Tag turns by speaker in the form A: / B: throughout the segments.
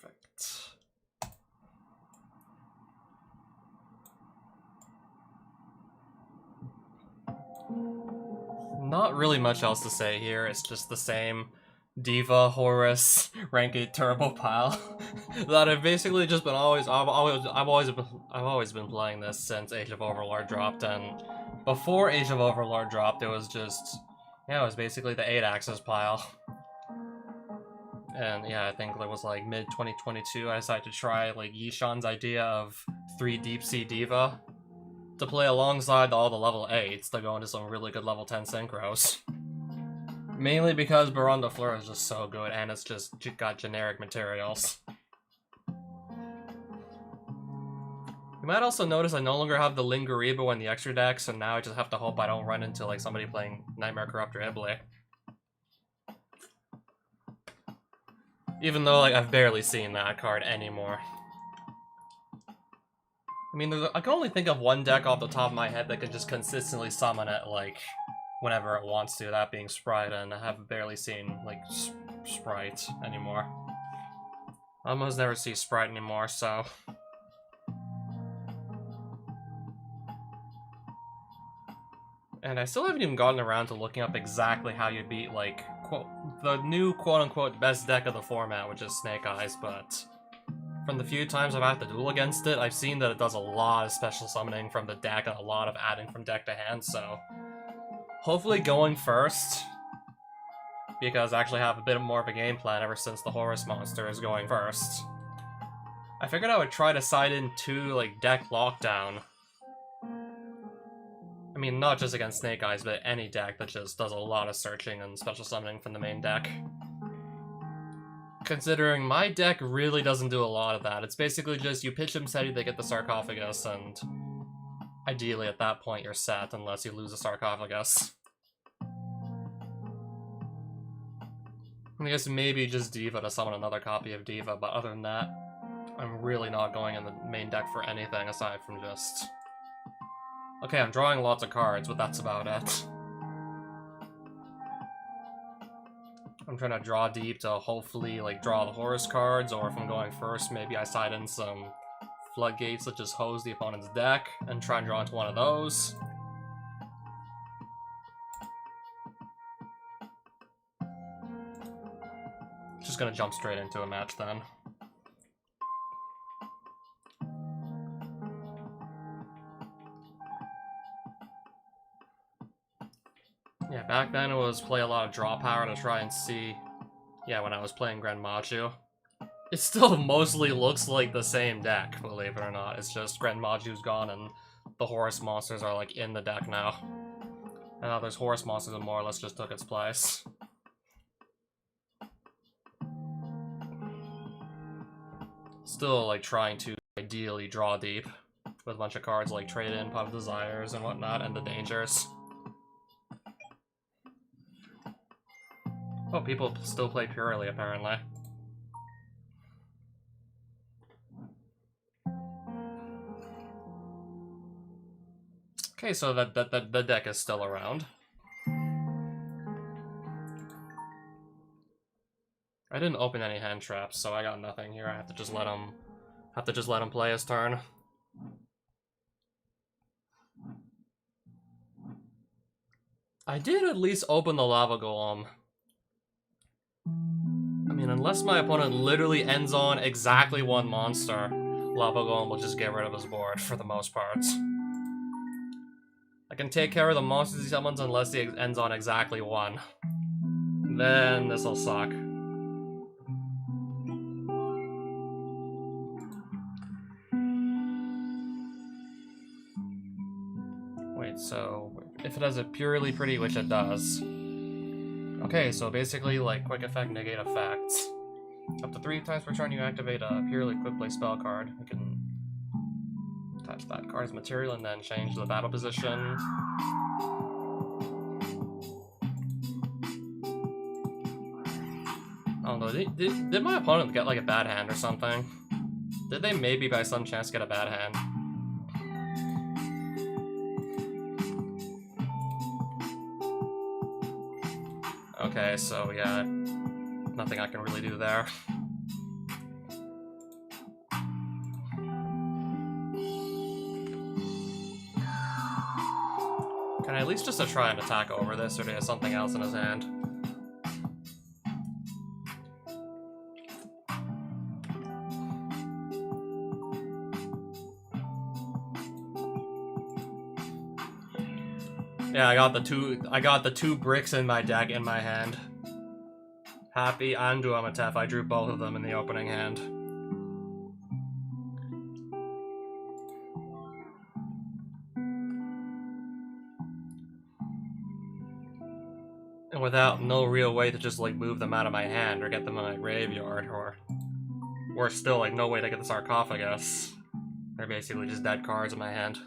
A: Perfect. Not really much else to say here. It's just the same Diva, Horus, rank 8 turbo pile that I've basically just been I've always been playing this since Age of Overlord dropped, and before Age of Overlord dropped, it was just, yeah, it was basically the 8-axis pile. And yeah, I think it was like mid-2022 I decided to try like Yishan's idea of 3 Deep Sea Diva to play alongside all the level 8s to go into some really good level 10 synchros. Mainly because Baron de Fleur is just so good, and it's just got generic materials. You might also notice I no longer have the Linguriba in the extra deck, so now I just have to hope I don't run into like somebody playing Nightmare Corruptor Ibli. Even though like I've barely seen that card anymore. I mean, I can only think of one deck off the top of my head that can just consistently summon it like whenever it wants to, that being Sprite, and I have barely seen like Sprite anymore. I almost never see Sprite anymore, so. And I still haven't even gotten around to looking up exactly how you beat, like, the new quote-unquote best deck of the format, which is Snake Eyes, but from the few times I've had to duel against it, I've seen that it does a lot of special summoning from the deck and a lot of adding from deck to hand, so hopefully going first, because I actually have a bit more of a game plan ever since the Horus monster is going first. I figured I would try to side in 2, like, deck lockdown. I mean, not just against Snake Eyes, but any deck that just does a lot of searching and special summoning from the main deck. Considering my deck really doesn't do a lot of that. It's basically just you pitch them steady, they get the Sarcophagus, and ideally at that point you're set, unless you lose a Sarcophagus. I guess maybe just Diva to summon another copy of Diva, but other than that, I'm really not going in the main deck for anything aside from just... Okay, I'm drawing lots of cards, but that's about it. I'm trying to draw deep to hopefully, like, draw the Horus cards, or if I'm going first, maybe I side in some floodgates that just hose the opponent's deck, and try and draw into one of those. Just gonna jump straight into a match then. Yeah, back then it was play a lot of draw power to try and see... Yeah, when I was playing Grand Maju. It still mostly looks like the same deck, believe it or not. It's just Grand Maju's gone and the Horus monsters are like in the deck now. And now there's Horus monsters that more or less just took its place. Still like trying to ideally draw deep with a bunch of cards like Trade In, Pot of Desires and whatnot, and the Dangers. Oh, people still play Purely, apparently. Okay, so the deck is still around. I didn't open any hand traps, so I got nothing here. I have to just let him play his turn. I did at least open the Lava Golem. I mean, unless my opponent literally ends on exactly one monster, Lava Golem will just get rid of his board for the most part. I can take care of the monsters he summons unless he ends on exactly one. Then this'll suck. Wait, so if it has a Purely Pretty, which it does. Okay, so basically like quick effect, negate effects. Up to 3 times per turn you activate a Purely Quick Play spell card. You can attach that card's material and then change the battle position. I don't know, did my opponent get like a bad hand or something? Did they maybe by some chance get a bad hand? Okay, so yeah, nothing I can really do there. Can I at least just try and attack over this, or do he have something else in his hand? Yeah, I got the two bricks in my deck in my hand. Happy and Duelingbook. I drew both of them in the opening hand. And without no real way to just like move them out of my hand or get them in my graveyard, or still like no way to get the sarcophagus. They're basically just dead cards in my hand.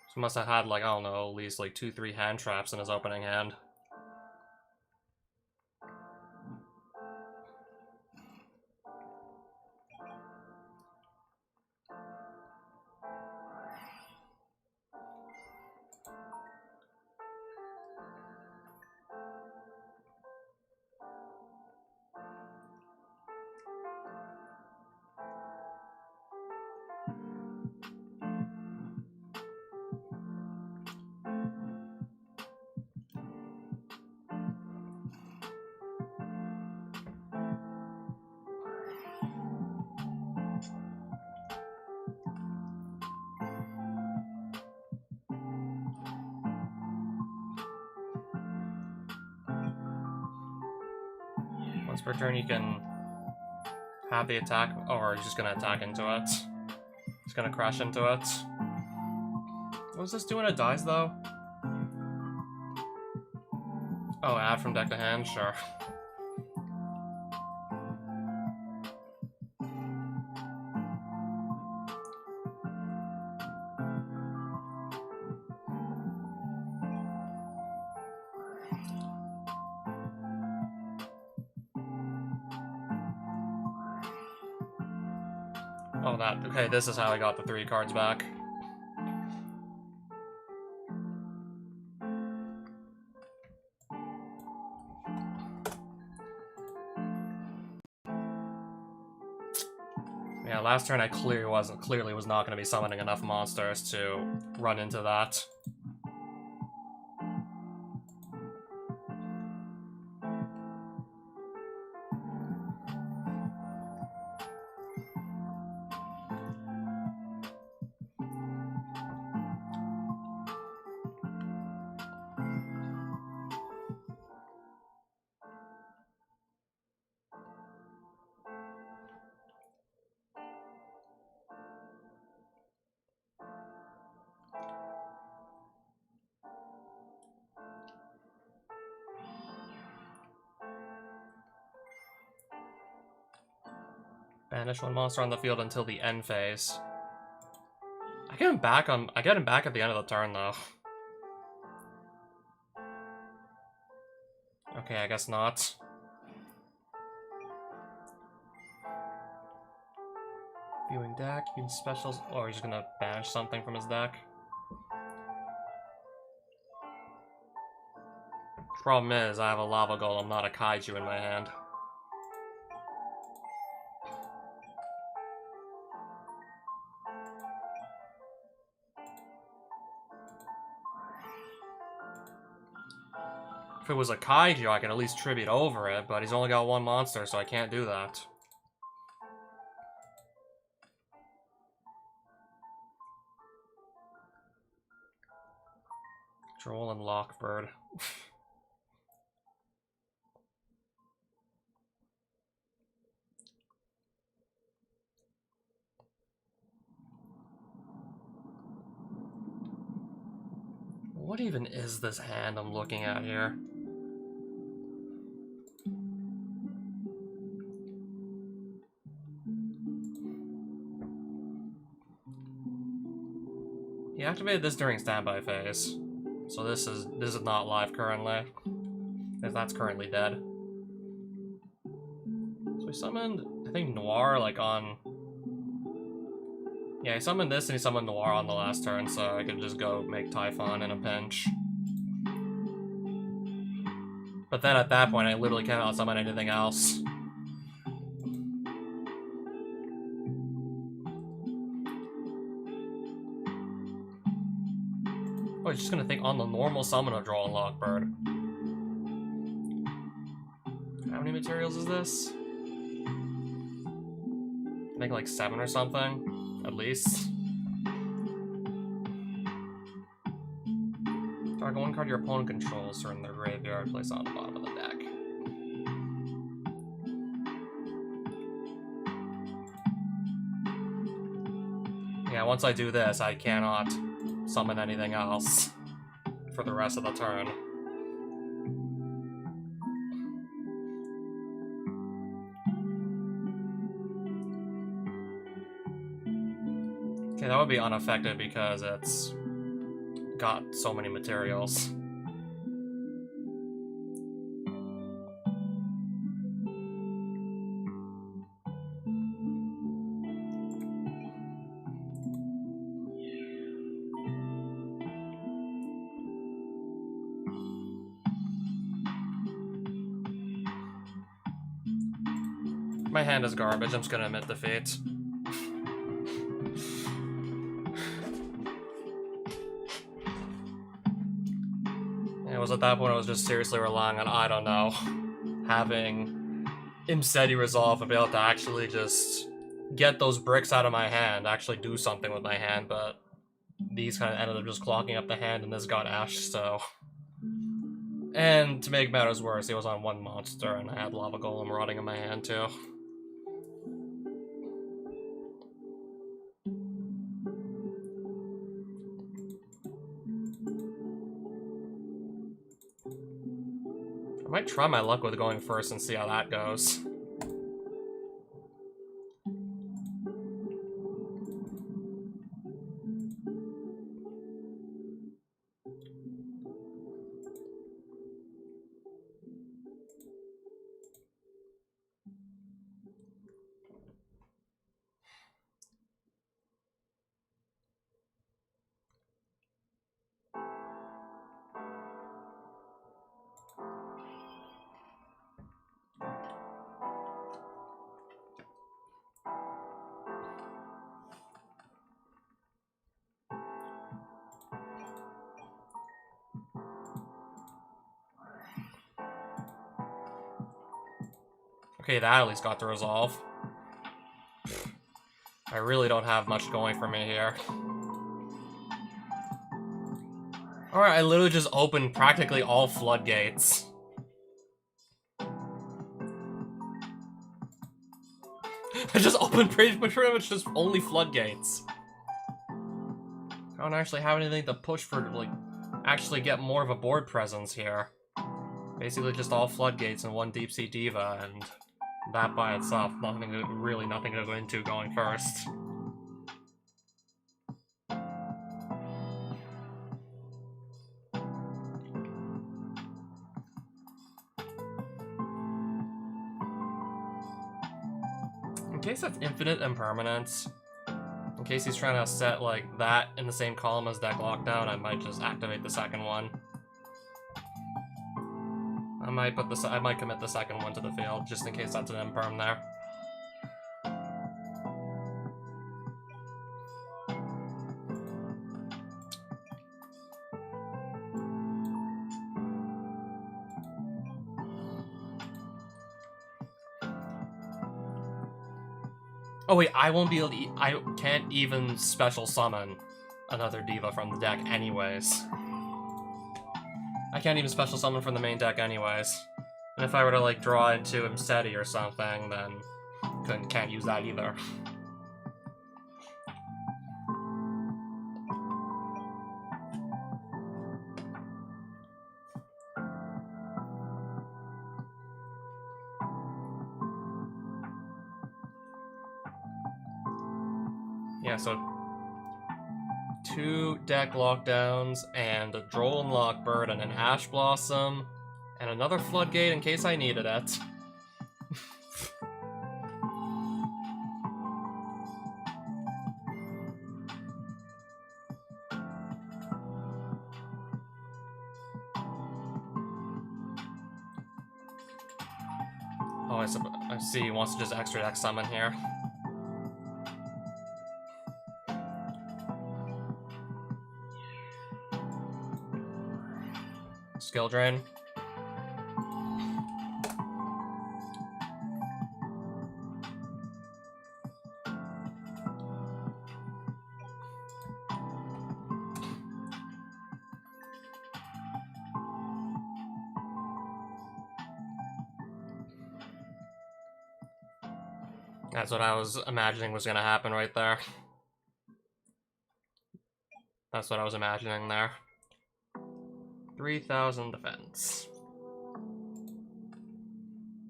A: So he must have had like, I don't know, at least like 2-3 hand traps in his opening hand. Once per turn, you can have the attack, or he's just gonna attack into it. He's gonna crash into it. What does this do when it dies, though? Oh, add from deck to hand? Sure. Oh, that. Okay, this is how I got the 3 cards back. Yeah, last turn I clearly was not going to be summoning enough monsters to run into that. Banish 1 monster on the field until the end phase. I get him back at the end of the turn, though. Okay, I guess not. Viewing deck, use specials, or he's just gonna banish something from his deck. Problem is, I have a lava golem, not a kaiju in my hand. If it was a kaiju, I could at least tribute over it, but he's only got 1 monster, so I can't do that. Troll and Lockbird. What even is this hand I'm looking at here? He activated this during standby phase, so this is not live currently, because that's currently dead. So he summoned, I think, Noir like on. Yeah, he summoned this and he summoned Noir on the last turn, so I could just go make Typhon in a pinch. But then at that point, I literally cannot summon anything else. Oh, he's just gonna think on the normal summon of Duelingbook Bird. How many materials is this? I think like 7 or something, at least. Target one card your opponent controls from their graveyard, place on the bottom of the deck. Yeah, once I do this, I cannot summon anything else for the rest of the turn. Okay, that would be unaffected because it's got so many materials. My hand is garbage, I'm just gonna admit defeat. It was at that point I was just seriously relying on, I don't know, having Imseti resolve and be able to actually just get those bricks out of my hand, actually do something with my hand, but these kind of ended up just clogging up the hand and this got Ash, so... And to make matters worse, he was on 1 monster and I had Lava Golem rotting in my hand too. I might try my luck with going first and see how that goes. Okay, that at least got the resolve. I really don't have much going for me here. Alright, I literally just opened practically all floodgates. I just opened pretty much just only floodgates. I don't actually have anything to push for to, like, actually get more of a board presence here. Basically just all floodgates and 1 Deep Sea Diva, and that by itself, really nothing to go into going first. In case that's infinite impermanence, in case he's trying to set like that in the same column as deck lockdown, I might just activate the second one. I might commit the second one to the field just in case that's an imperm there. Oh wait, I won't be able to. I can't even special summon another diva from the deck, anyways. I can't even special summon from the main deck, anyways. And if I were to like draw into Imseti or something, then can't use that either. Yeah, so 2 deck lockdowns, and a Duelingbook Bird, and an Ash Blossom, and another Floodgate in case I needed it. I see he wants to just extra deck summon here. Skill drain. That's what I was imagining was gonna happen right there. That's what I was imagining there. 3,000 defense.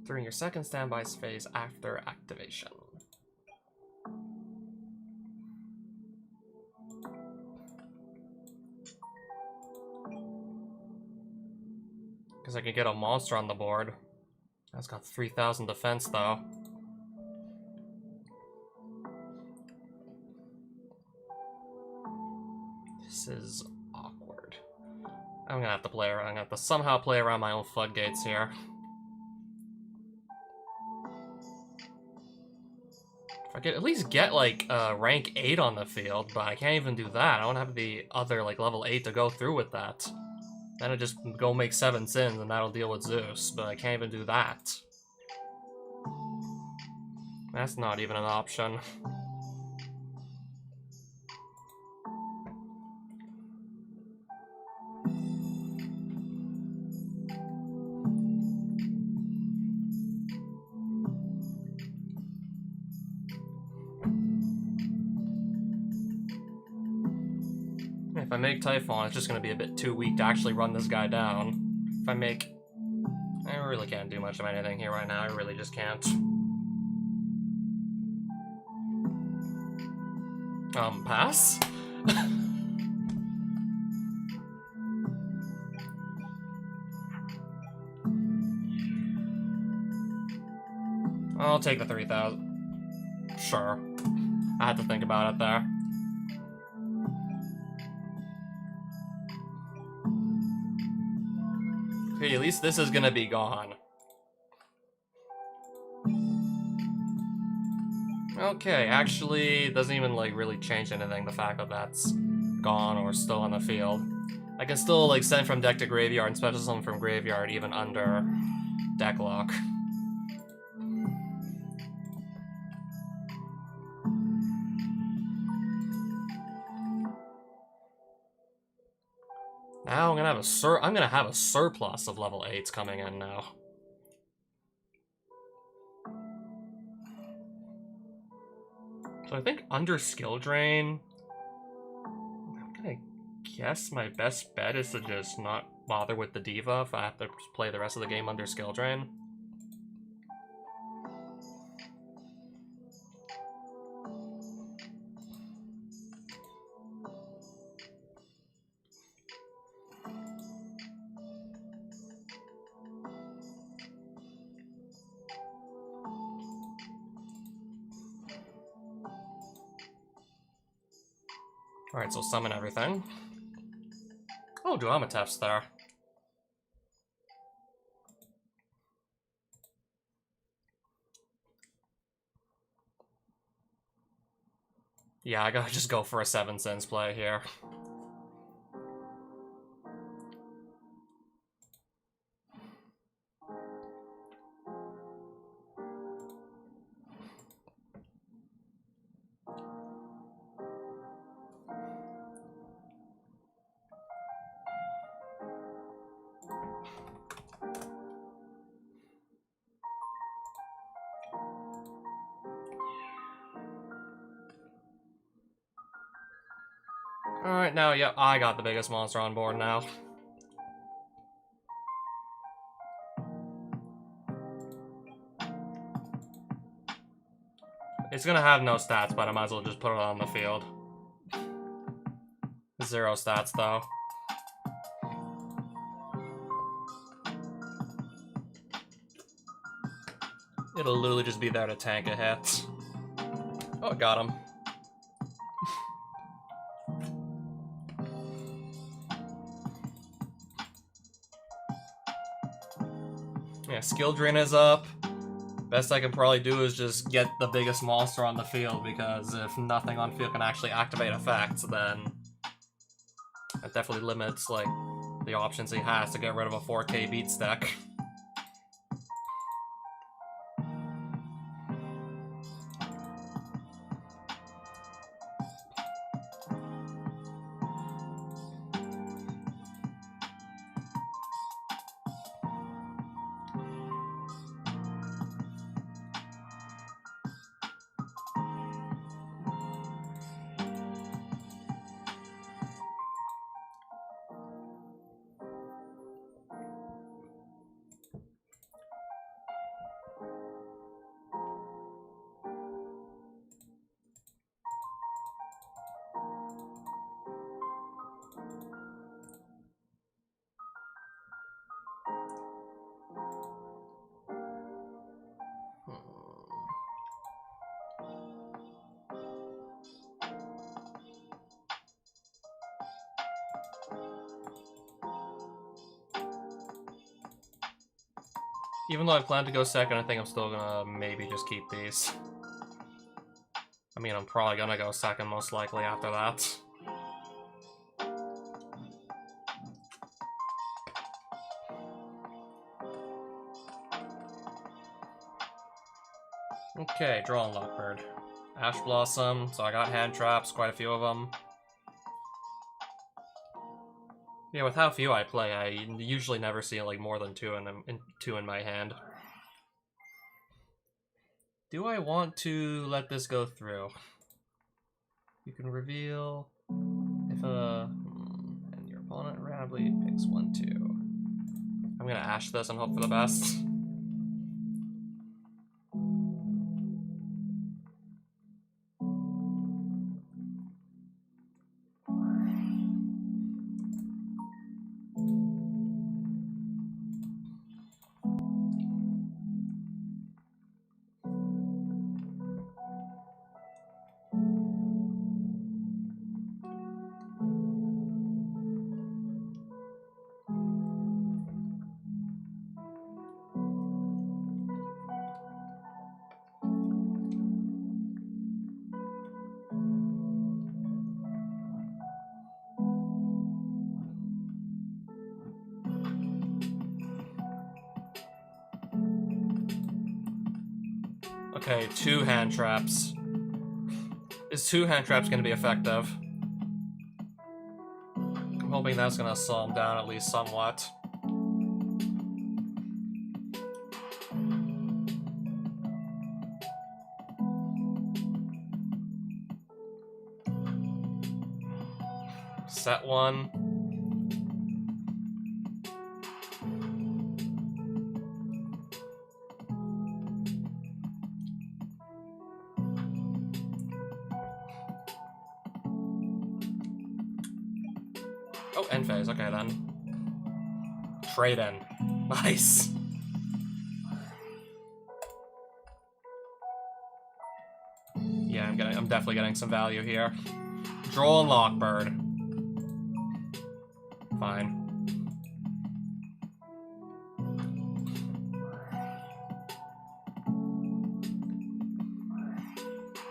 A: During your second standby phase after activation. Because I could get a monster on the board. That's got 3,000 defense though. This is awkward. I'm gonna have to play around. I'm gonna have to somehow play around my own floodgates here. If I could at least get like rank 8 on the field, but I can't even do that. I don't have the other like level 8 to go through with that. Then I just go make 7 sins and that'll deal with Zeus, but I can't even do that. That's not even an option. If I make Typhon, it's just going to be a bit too weak to actually run this guy down. If I make... I really can't do much of anything here right now. I really just can't. Pass? I'll take the 3,000. Sure. I had to think about it there. Okay, at least this is gonna be gone. Okay, actually, it doesn't even, like, really change anything, the fact that that's gone or still on the field. I can still, like, send from deck to graveyard and special summon from graveyard even under deck lock. Now I'm gonna have a surplus of level 8s coming in now. So I think under skill drain, I'm gonna guess my best bet is to just not bother with the Diva if I have to play the rest of the game under skill drain. Alright, so summon everything. Oh, Duelingbook's there. Yeah, I gotta just go for a 7 sins play here. Alright, now, yeah, I got the biggest monster on board now. It's gonna have no stats, but I might as well just put it on the field. 0 stats, though. It'll literally just be there to tank a hit. Oh, got him. Yeah, skill drain is up. Best I can probably do is just get the biggest monster on the field, because if nothing on field can actually activate effects, then that definitely limits, like, the options he has to get rid of a 4K beat stack. Even though I plan to go second, I think I'm still gonna maybe just keep these. I mean, I'm probably gonna go second most likely after that. Okay, draw on Lockbird. Ash Blossom, so I got hand traps, quite a few of them. Yeah, with how few I play, I usually never see like more than two in my hand. Do I want to let this go through? You can reveal if and your opponent randomly picks 1, 2. I'm gonna Ash this and hope for the best. Okay, 2 hand traps. Is 2 hand traps gonna be effective? I'm hoping that's gonna slow him down at least somewhat. Set 1. Oh, end phase, okay then. Trade in. Nice. Yeah, I'm definitely getting some value here. Draw and Lockbird. Fine.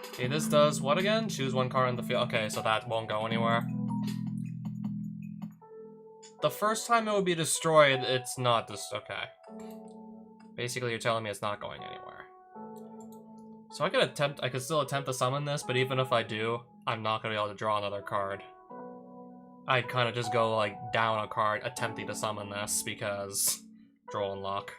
A: Okay, this does what again? Choose 1 card in the field. Okay, so that won't go anywhere. The first time it would be destroyed, it's not just okay. Basically, you're telling me it's not going anywhere. So I could still attempt to summon this, but even if I do, I'm not gonna be able to draw another card. I'd kind of just go like down a card attempting to summon this because draw and lock.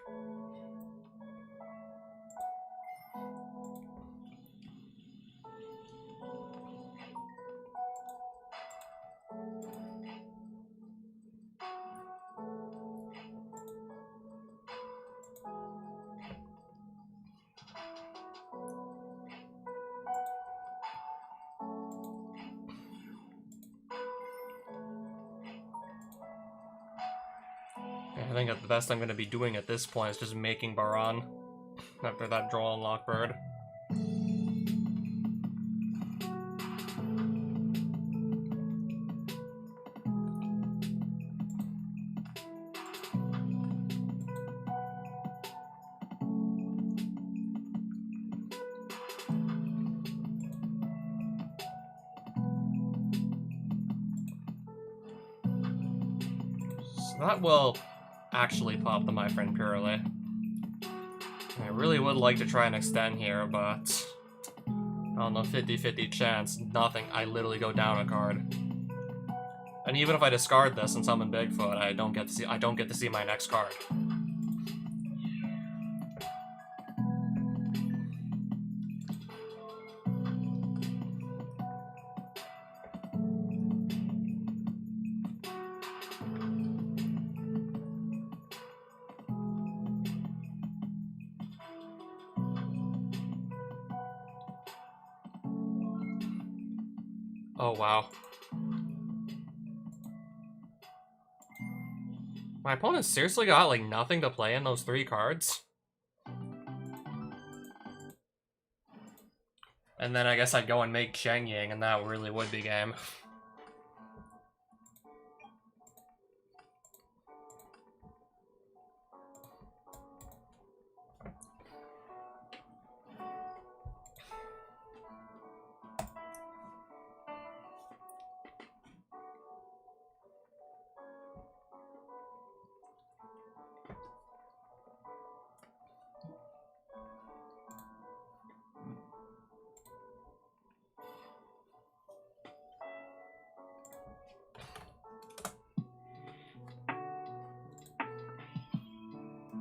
A: I think that the best I'm going to be doing at this point is just making Baron after that draw and lock bird. That will actually pop the My Friend Purely. I really would like to try and extend here, but I don't know, 50-50 chance, nothing. I literally go down a card. And even if I discard this and summon Bigfoot, I don't get to see my next card. Oh, wow. My opponent seriously got, like, nothing to play in those 3 cards? And then I guess I'd go and make Cheng Ying, and that really would be game.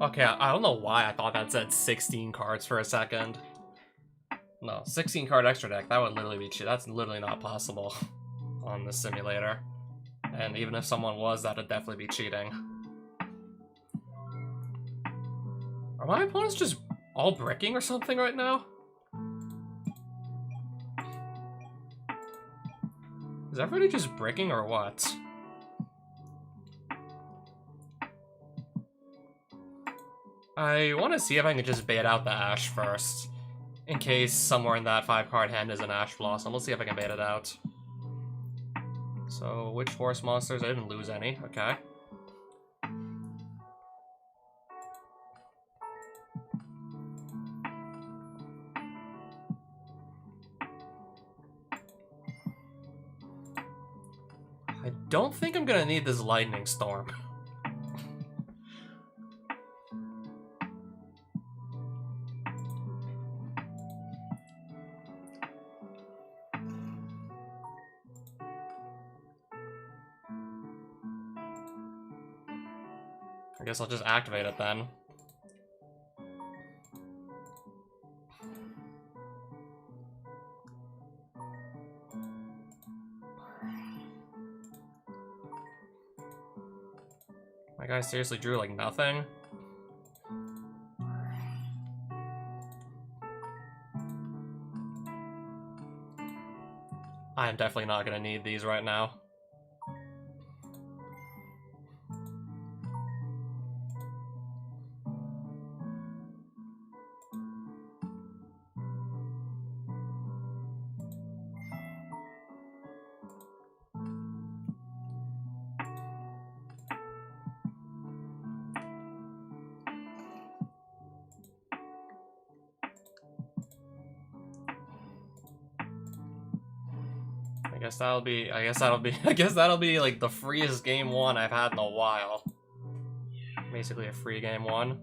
A: Okay, I don't know why I thought that said 16 cards for a second. No, 16 card extra deck, that would literally be cheap. That's literally not possible on this simulator. And even if someone was, that would definitely be cheating. Are my opponents just all bricking or something right now? Is everybody just bricking or what? I want to see if I can just bait out the Ash first. In case somewhere in that 5-card hand is an Ash Blossom. We'll see if I can bait it out. So, which Horus monsters? I didn't lose any. Okay. I don't think I'm gonna need this Lightning Storm. I guess I'll just activate it then. My guy seriously drew like nothing. I am definitely not gonna need these right now. I guess that'll be like the freest game 1 I've had in a while. Basically a free game 1.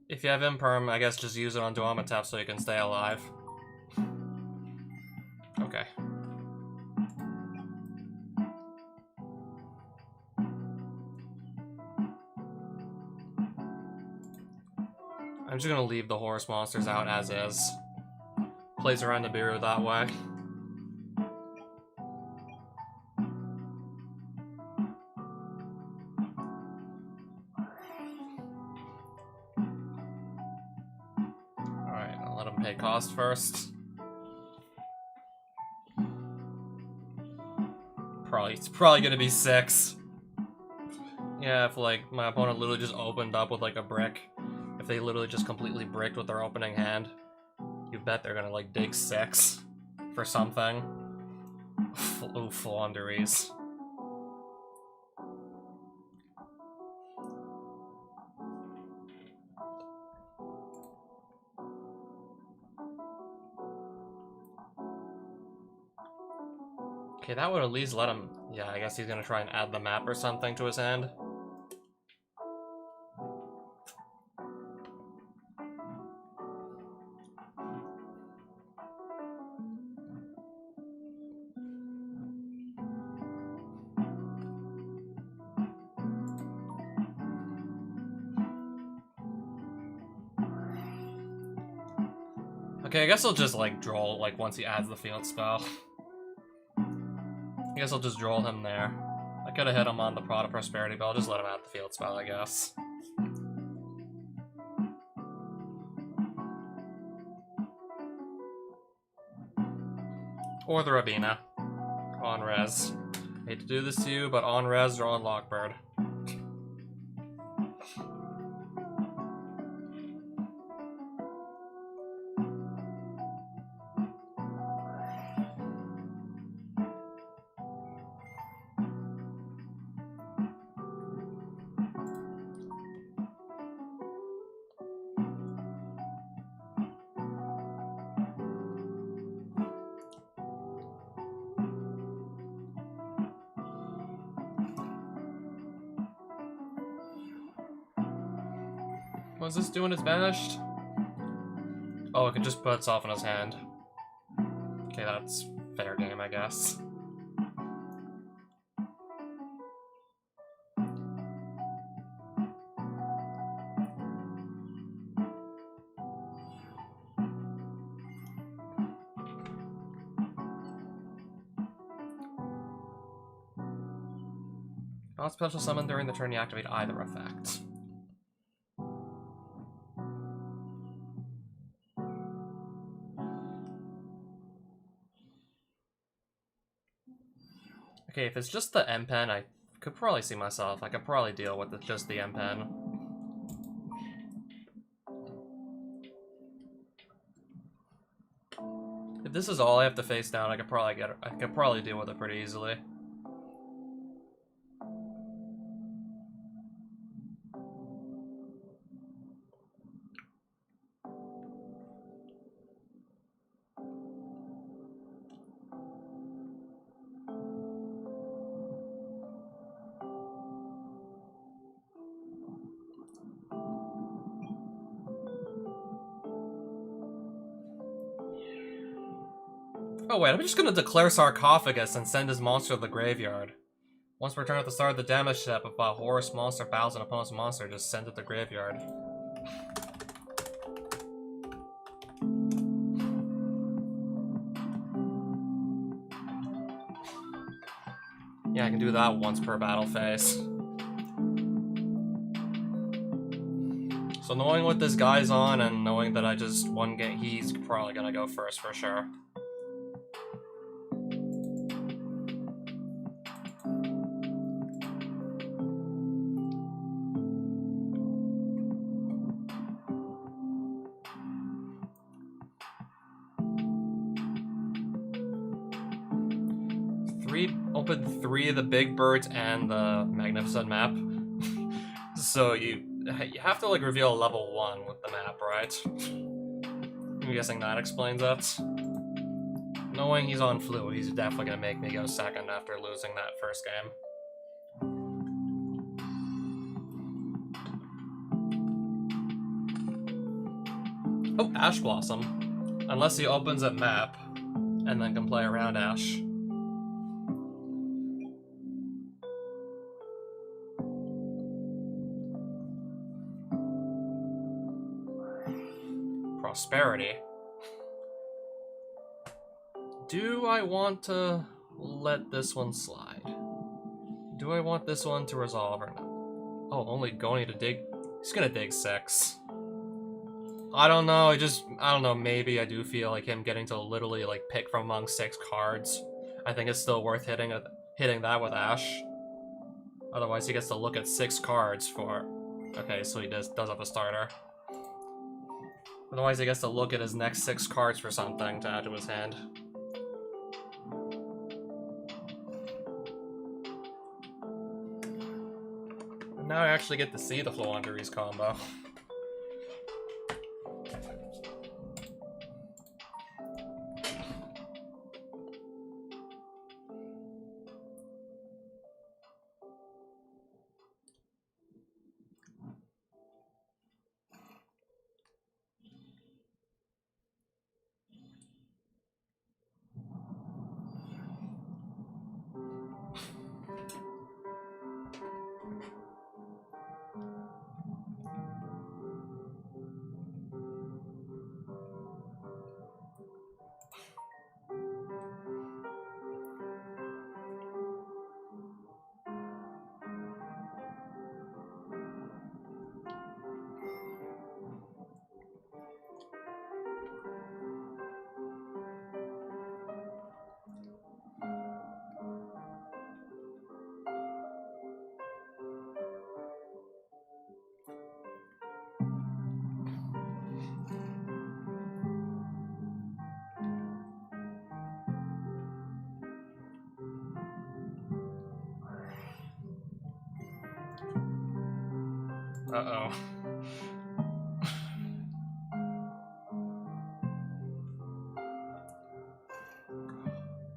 A: If you have Imperm, I guess just use it on Duomatep so you can stay alive. Okay. I'm just gonna leave the Horus monsters out as is. Plays around the Nibiru that way. Alright, I'll let him pay cost first. It's probably gonna be 6. Yeah, if like my opponent literally just opened up with like a brick. If they literally just completely bricked with their opening hand, you bet they're gonna like dig 6 for something. Ooh, Flaunderies. Okay, that would at least let him... Yeah, I guess he's gonna try and add the map or something to his hand. Okay, I guess he'll just, like, draw, like, once he adds the field spell. I guess I'll just draw him there. I could've hit him on the Prod of Prosperity, but I'll just let him add the field spell, I guess. Or the Rabina. On res. Hate to do this to you, but on res or on Lockbird. What's this doing? It's banished? Oh, it can just put itself in his hand. Okay, that's fair game, I guess. Not special summon during the turn you activate either effect. Okay, if it's just the M-Pen, I could probably see myself. I could probably deal with just the M-Pen. If this is all I have to face down, I could probably deal with it pretty easily. Oh wait, I'm just gonna declare Sarcophagus and send his monster to the graveyard. Once per turn at the start of the damage step, if a Horus monster battles an opponent's monster, just send it to the graveyard. Yeah, I can do that once per battle phase. So knowing what this guy's on and knowing that I just one game, he's probably gonna go first for sure. Open 3 of the big birds and the magnificent map. So you have to like reveal level 1 with the map, right? I'm guessing that explains it. Knowing he's on flu, he's definitely gonna make me go second after losing that first game. Oh, Ash Blossom. Unless he opens a map, and then can play around Ash. Prosperity. Do I want to let this one slide? Do I want this one to resolve or not? Oh, only going to dig. He's gonna dig 6. I don't know, I don't know, maybe I do feel like him getting to literally, like, pick from among 6 cards. I think it's still worth hitting that with Ash. Otherwise, he gets to look at 6 cards for... Okay, so he does have a starter. Otherwise, he gets to look at his next 6 cards for something to add to his hand. And now I actually get to see the Floowandereeze combo. Uh-oh.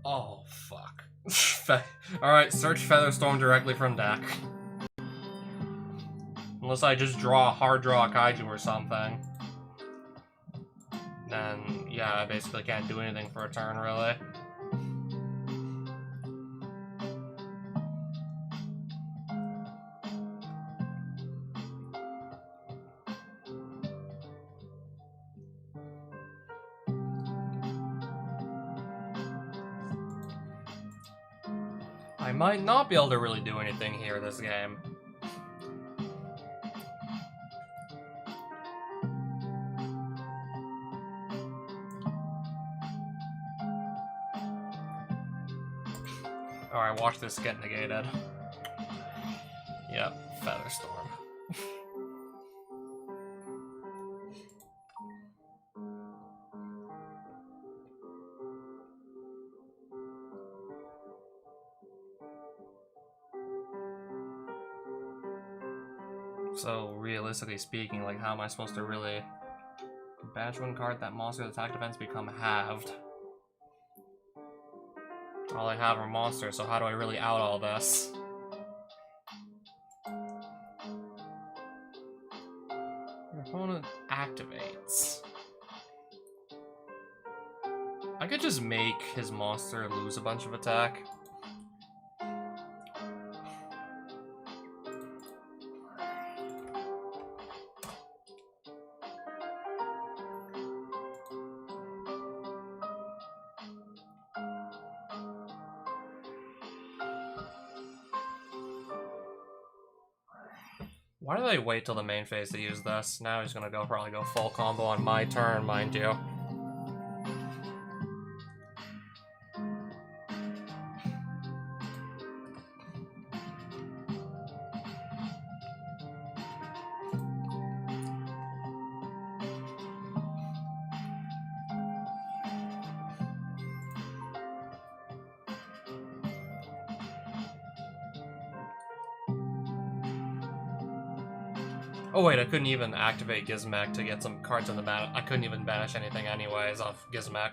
A: Oh, fuck. Alright, search Featherstorm directly from deck. Unless I just hard draw a Kaiju or something. Then, yeah, I basically can't do anything for a turn, really. I might not be able to really do anything here this game. Alright, watch this get negated. Yep, Featherstorm. So, realistically speaking, like, how am I supposed to really banish one card that monster's attack defense become halved? All I have are monsters, so how do I really out all this? Your opponent activates. I could just make his monster lose a bunch of attack. Why did I wait till the main phase to use this? Now he's gonna probably go full combo on my turn, mind you. Oh wait, I couldn't even activate Gizmek to get some cards in the battle. I couldn't even banish anything anyways off Gizmek.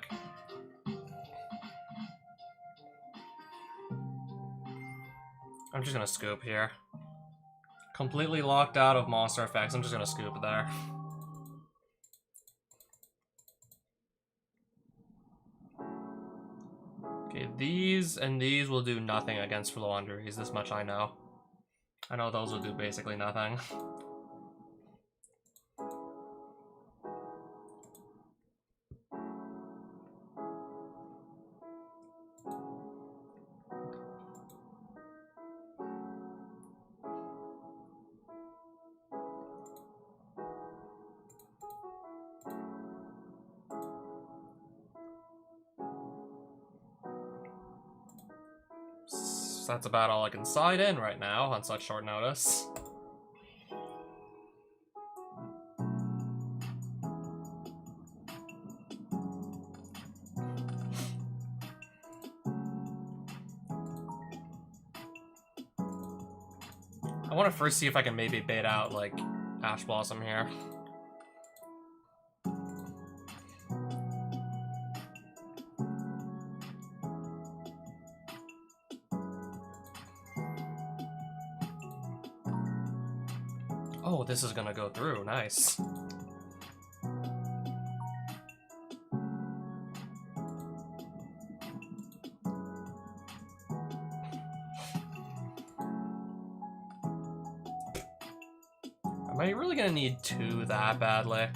A: I'm just gonna scoop here. Completely locked out of monster effects, I'm just gonna scoop there. These and these will do nothing against Floowandereeze, this much I know. I know those will do basically nothing. That's about all I can side in right now on such short notice. I want to first see if I can maybe bait out, like, Ash Blossom here. Oh, this is gonna go through. Nice. Am I really gonna need two that badly?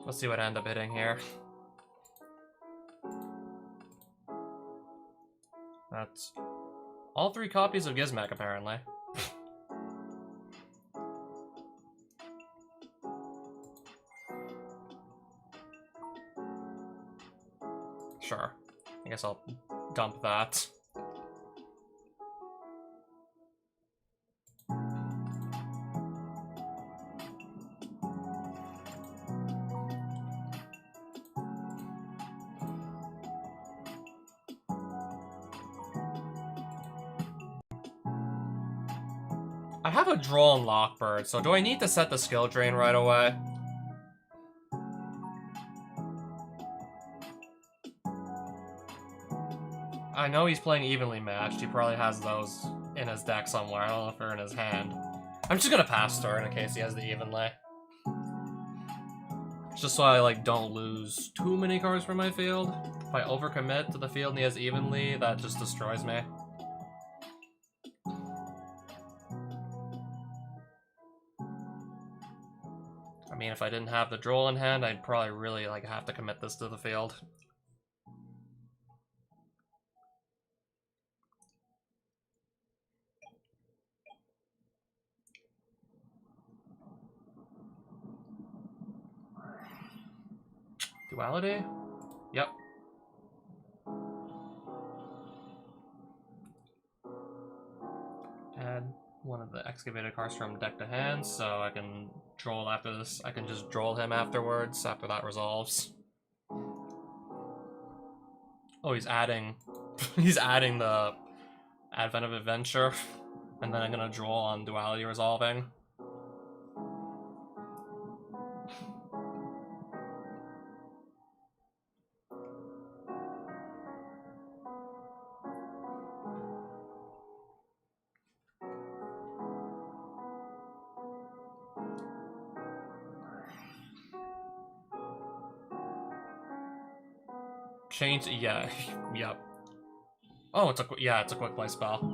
A: Let's see what I end up hitting here. That's all 3 copies of Gizmek, apparently. Sure. I guess I'll dump that. I have a draw on Lockbird, so do I need to set the skill drain right away? I know he's playing evenly matched. He probably has those in his deck somewhere. I don't know if they're in his hand. I'm just gonna pass turn in case he has the evenly. Just so I, like, don't lose too many cards from my field. If I overcommit to the field and he has evenly, that just destroys me. I mean, if I didn't have the Droll in hand, I'd probably really, like, have to commit this to the field. Duality? Yep. Add one of the excavated cards from deck to hand, so I can droll after this. I can just droll him afterwards, after that resolves. Oh, he's adding... he's adding the Advent of Adventure, and then I'm gonna droll on Duality resolving. Change, yeah, yep. Oh, it's a quick play spell.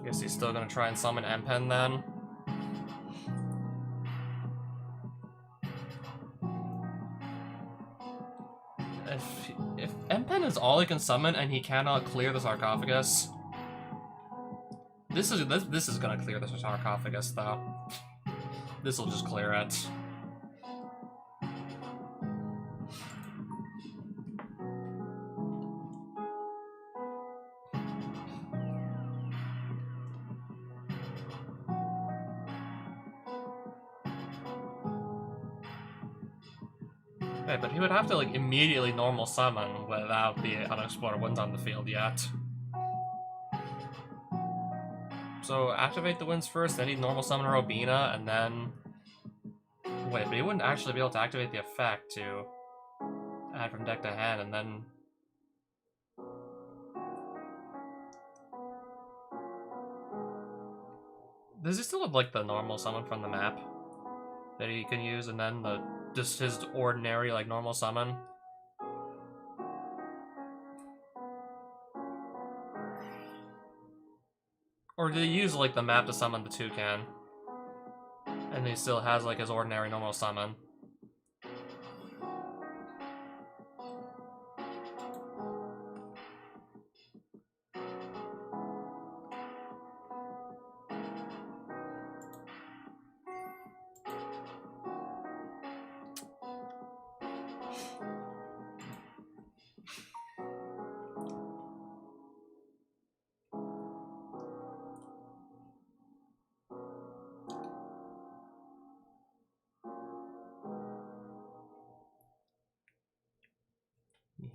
A: Guess he's still gonna try and summon M-Pen then. If M-Pen is all he can summon and he cannot clear the sarcophagus, this is gonna clear the sarcophagus though. This will just clear it. Okay, but he would have to, like, immediately normal summon without the unexplored winds on the field yet. So activate the winds first, then he'd normal summon Robina, and then... Wait, but he wouldn't actually be able to activate the effect to add from deck to hand, and then... Does he still have, like, the normal summon from the map that he can use, and then the just his ordinary, like, normal summon? Or did he use, like, the map to summon the toucan? And he still has, like, his ordinary normal summon.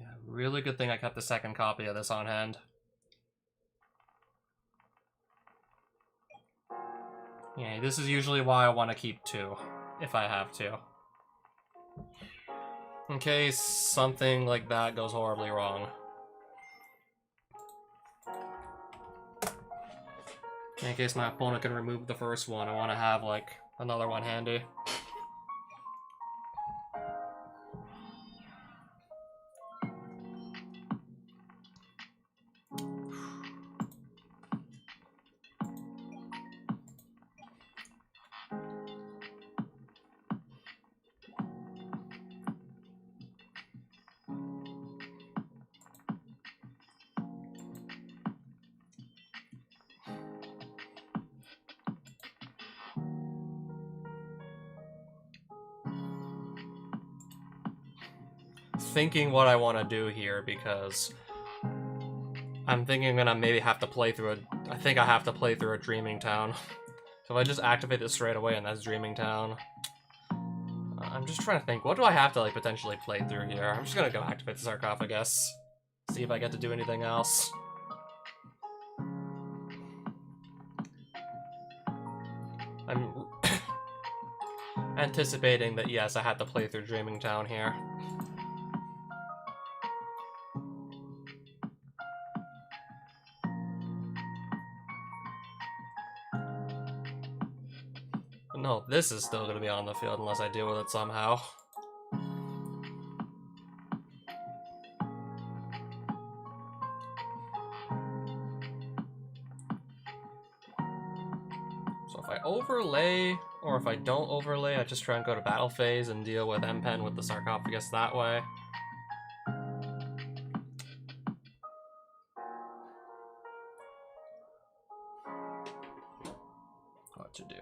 A: Yeah, really good thing I kept the second copy of this on hand. Yeah, this is usually why I want to keep 2, if I have to. In case something like that goes horribly wrong. In case my opponent can remove the first one, I want to have, like, another one handy. Thinking what I want to do here, because I'm thinking I'm gonna maybe have to play through a... I think I have to play through a Dreaming Town. So if I just activate this straight away and that's Dreaming Town... I'm just trying to think, what do I have to, like, potentially play through here? I'm just gonna go activate the Sarcophagus. See if I get to do anything else. I'm anticipating that, yes, I had to play through Dreaming Town here. No, this is still going to be on the field unless I deal with it somehow. So if I overlay, or if I don't overlay, I just try and go to battle phase and deal with M-Pen with the Sarcophagus that way. What to do?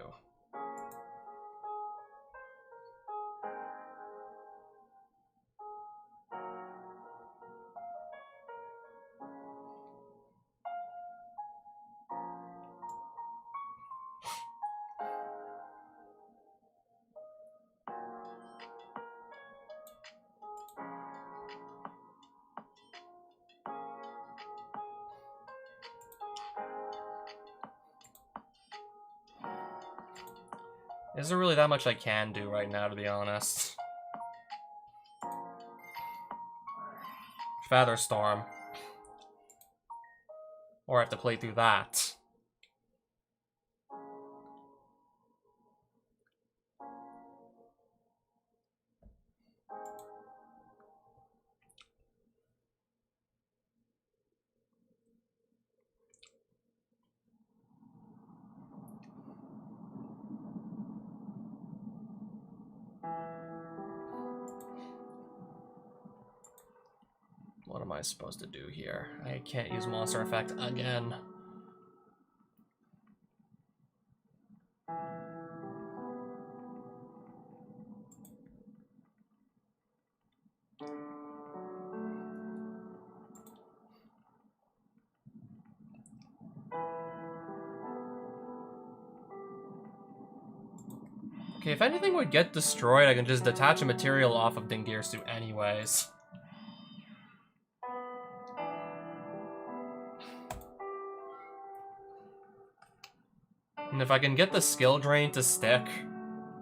A: Is there really that much I can do right now, to be honest? Featherstorm. Or I have to play through that. What am I supposed to do here? I can't use Monster Effect again. Okay, if anything would get destroyed, I can just detach a material off of Dingirsu anyways. And if I can get the skill drain to stick,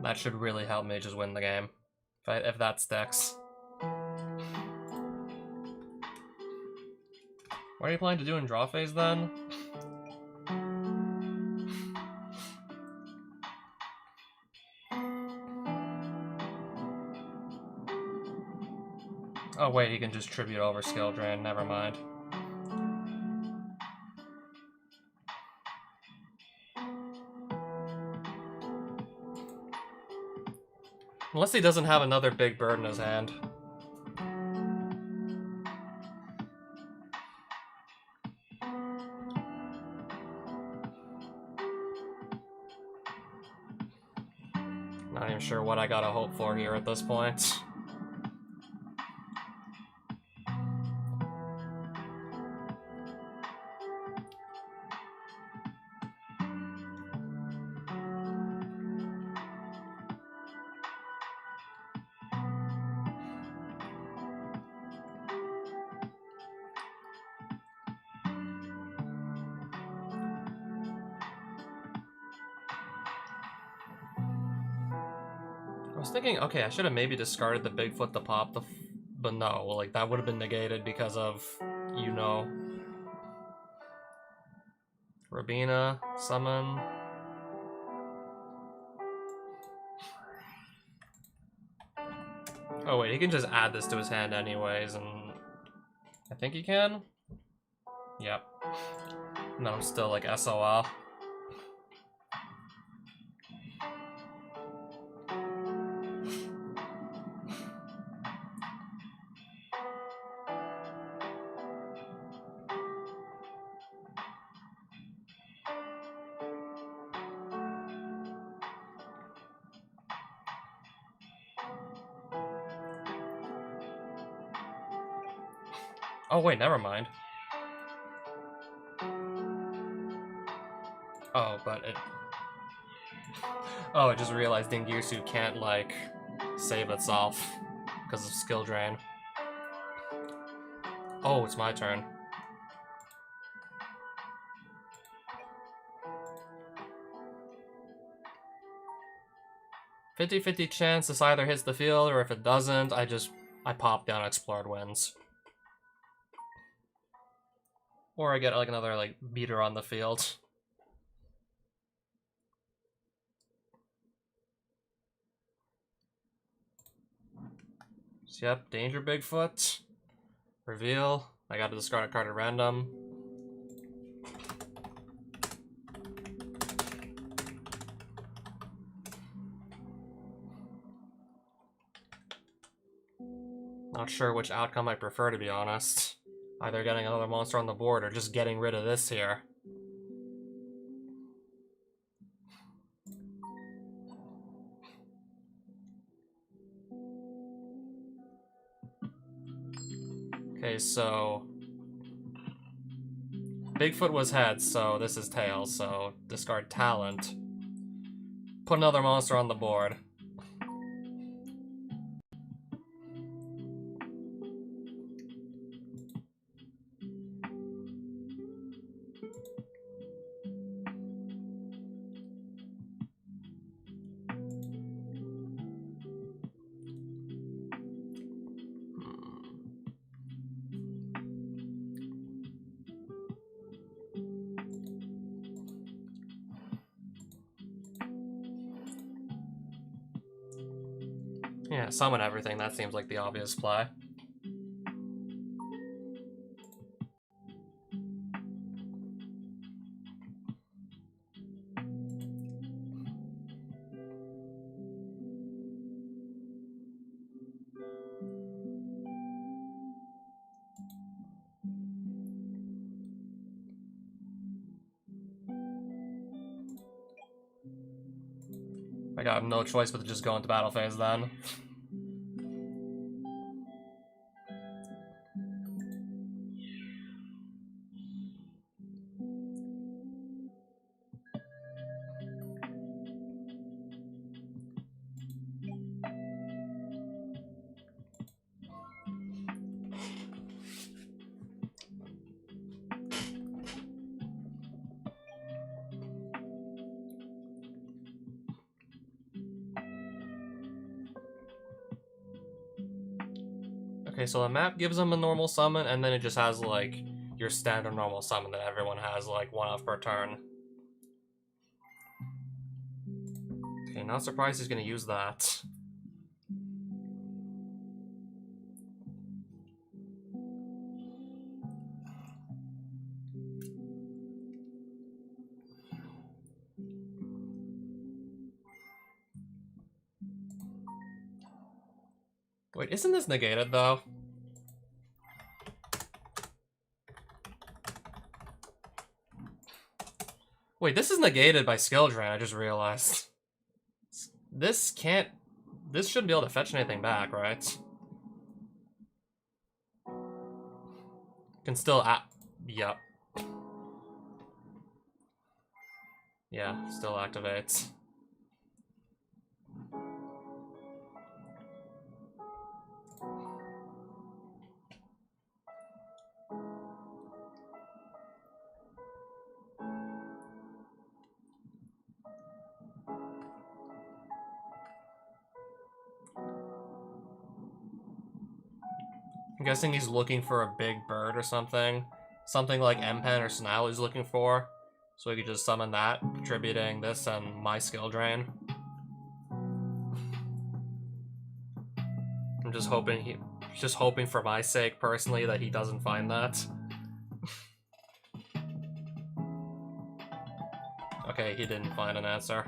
A: that should really help me just win the game. If that sticks. What are you planning to do in draw phase then? Oh wait, he can just tribute over skill drain, never mind. Unless he doesn't have another big bird in his hand. Not even sure what I gotta hope for here at this point. I was thinking, okay, I should have maybe discarded the Bigfoot to pop the... but no, like, that would have been negated because of, you know... Rabina, summon... Oh wait, he can just add this to his hand anyways, and... I think he can? Yep. No, I'm still like SOL. Oh wait, never mind. Oh, but it... Oh, I just realized Dingirsu can't, like, save itself because of skill drain. Oh, it's my turn. "50-50 chance this either hits the field, or if it doesn't, I pop the unexplored wins. Or I get, like, another, like, beater on the field. So, yep, danger Bigfoot. Reveal. I gotta discard a card at random. Not sure which outcome I prefer, to be honest. Either getting another monster on the board or just getting rid of this here. Okay, so... Bigfoot was head, so this is tail, so discard talent. Put another monster on the board. Yeah, summon everything, that seems like the obvious play. I got no choice but to just go into battle phase then. Okay, so the map gives him a normal summon, and then it just has, like, your standard normal summon that everyone has, like, 1 off per turn. Okay, not surprised he's gonna use that. Wait, isn't this negated, though? Wait, this is negated by skill drain, I just realized. This shouldn't be able to fetch anything back, right? Can still yep. Yeah, still activates. I'm guessing he's looking for a big bird or something. Something like M-Pen or Snile he's looking for. So he could just summon that, contributing this and my skill drain. I'm just hoping for my sake personally that he doesn't find that. Okay, he didn't find an answer.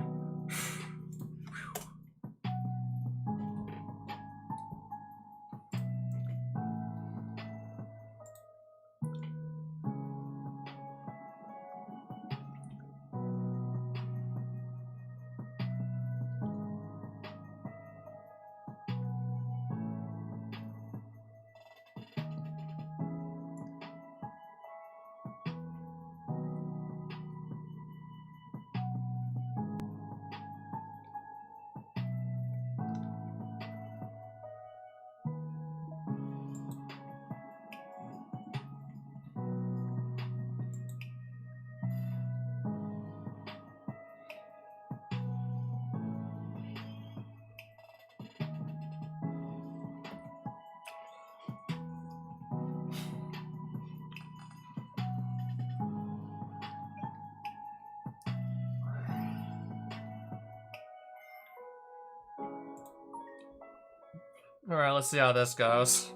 A: Alright, let's see how this goes.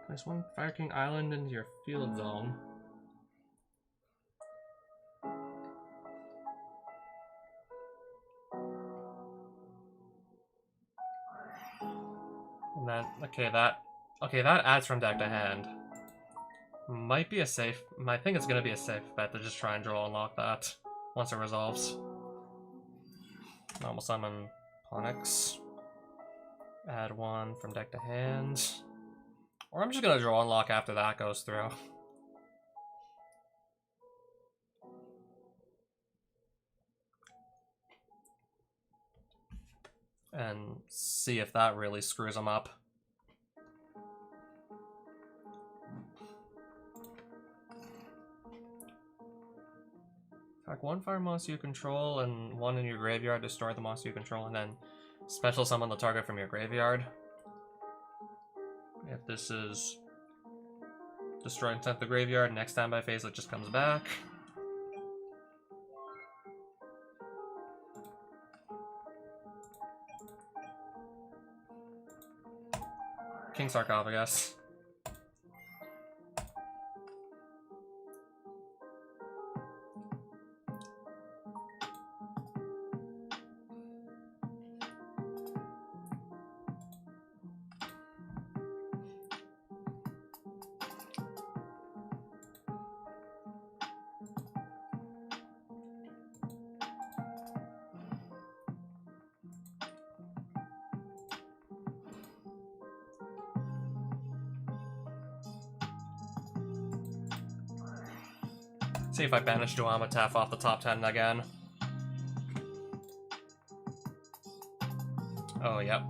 A: Place 1 Fire King Island into your field zone. And then, okay, that adds from deck to hand. Might be a safe, I think it's gonna be a safe bet to just try and draw unlock that once it resolves. Normal summon Onyx. Add 1 from deck to hand. Or I'm just gonna draw unlock after that goes through. And see if that really screws him up. Attack 1 fire monster you control and 1 in your graveyard, destroy the monster you control, and then special summon the target from your graveyard. If this is destroy intent the graveyard, next standby phase it just comes back. King Sarcophagus. See if I banish Duamatef off the top 10 again. Oh, yep.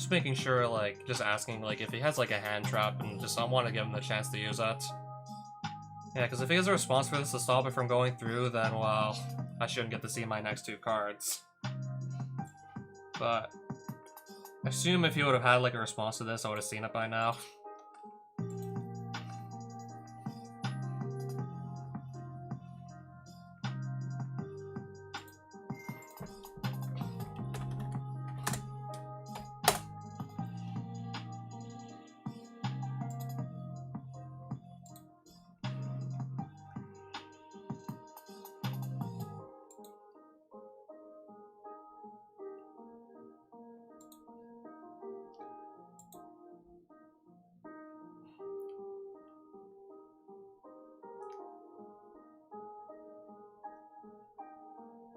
A: Just making sure, like, just asking, like, if he has, like, a hand trap, and just I want to give him the chance to use that. Yeah, because if he has a response for this to stop it from going through, then, well, I shouldn't get to see my next 2 cards. But I assume if he would have had, like, a response to this, I would have seen it by now.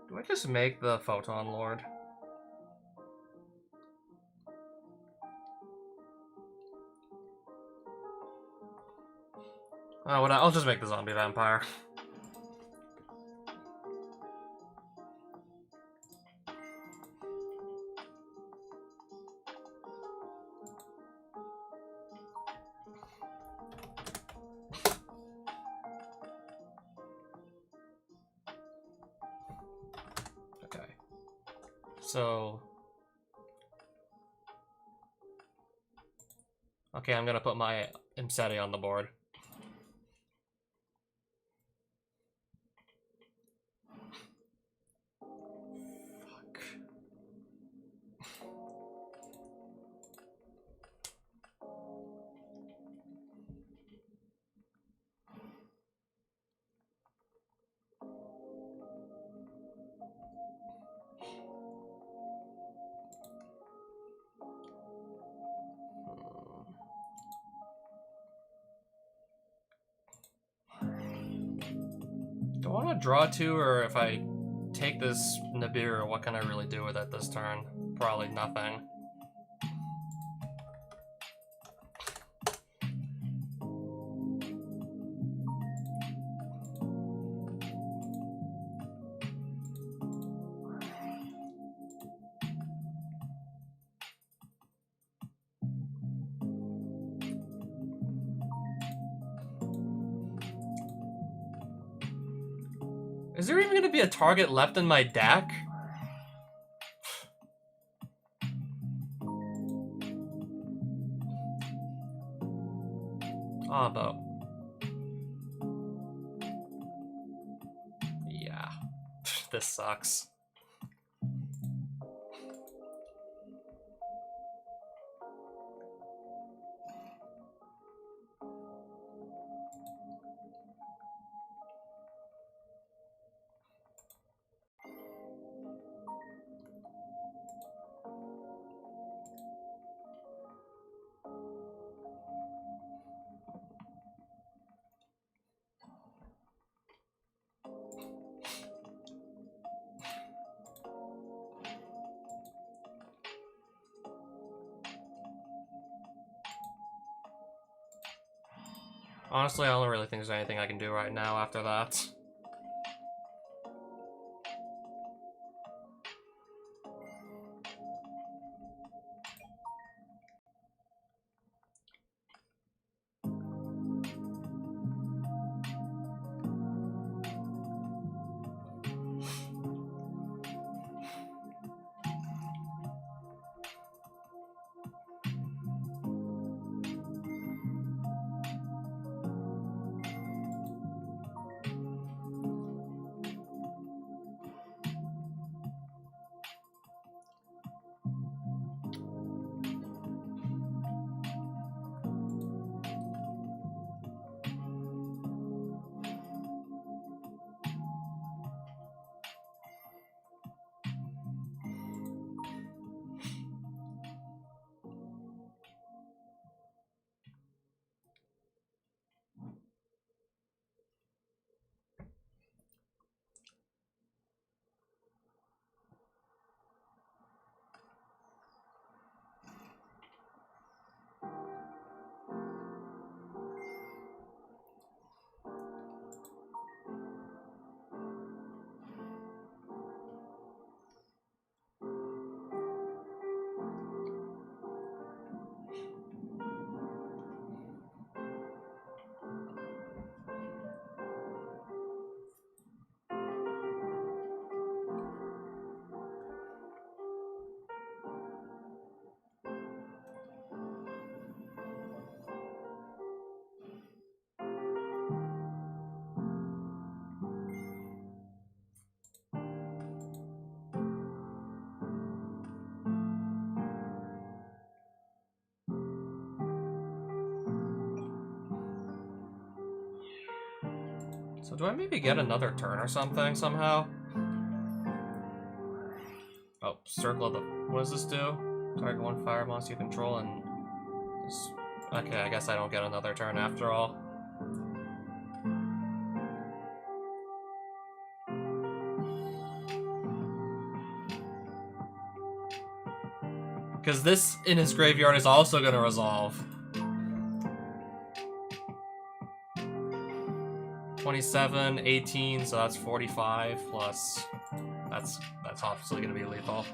A: Do I just make the Photon Lord? Oh, I'll just make the Zombie Vampire. Okay. So... Okay, I'm gonna put my Imseti on the board. Fuck. Do I want to draw 2, or if I take this Nibiru, what can I really do with it this turn? Probably nothing. Is there even going to be a target left in my deck? Ah, but... Yeah. This sucks. Honestly, I don't really think there's anything I can do right now after that. So do I maybe get another turn or something somehow? Oh, circle of the... What does this do? Target one fire monster you control and... Okay, I guess I don't get another turn after all. Because this in his graveyard is also going to resolve. 27, 18, so that's 45 plus... That's obviously going to be lethal.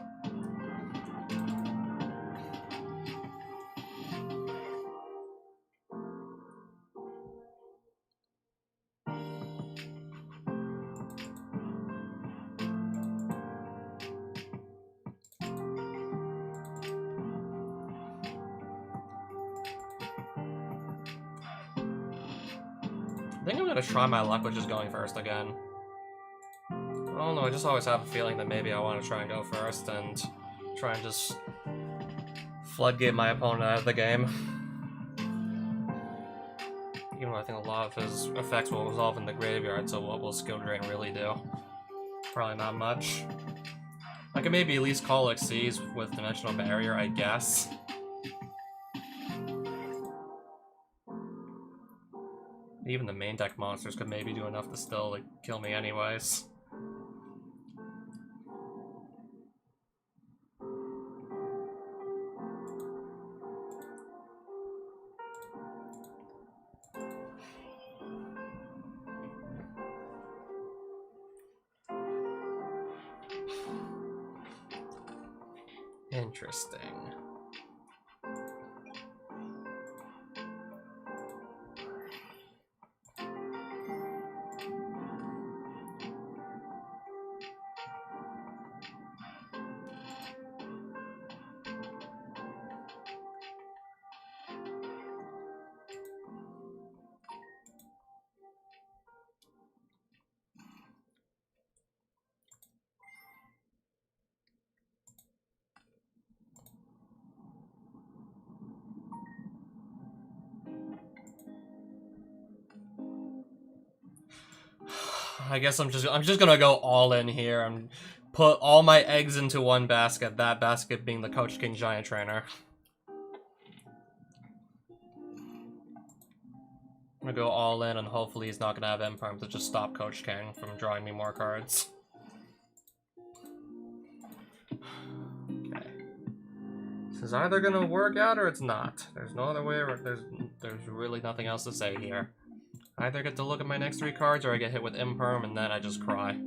A: I think I'm gonna try my luck with just going first again. I don't know, I just always have a feeling that maybe I want to try and go first and try and just floodgate my opponent out of the game. Even though I think a lot of his effects will resolve in the graveyard, so what will Skill Drain really do? Probably not much. I could maybe at least call Xyz with Dimensional Barrier, I guess. Even the main deck monsters could maybe do enough to still, like, kill me anyways. Interesting. I guess I'm just gonna go all in here and put all my eggs into one basket, that basket being the Coach King Giant Trainer. I'm gonna go all in and hopefully he's not gonna have Imperm to just stop Coach King from drawing me more cards. Okay. This is either gonna work out or it's not. There's no other way, or there's really nothing else to say here. I either get to look at my next 3 cards or I get hit with Imperm and then I just cry.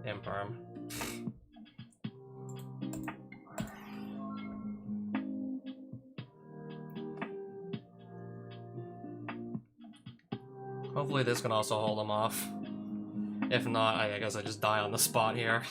A: Imperm. Hopefully this can also hold him off. If not, I guess I just die on the spot here.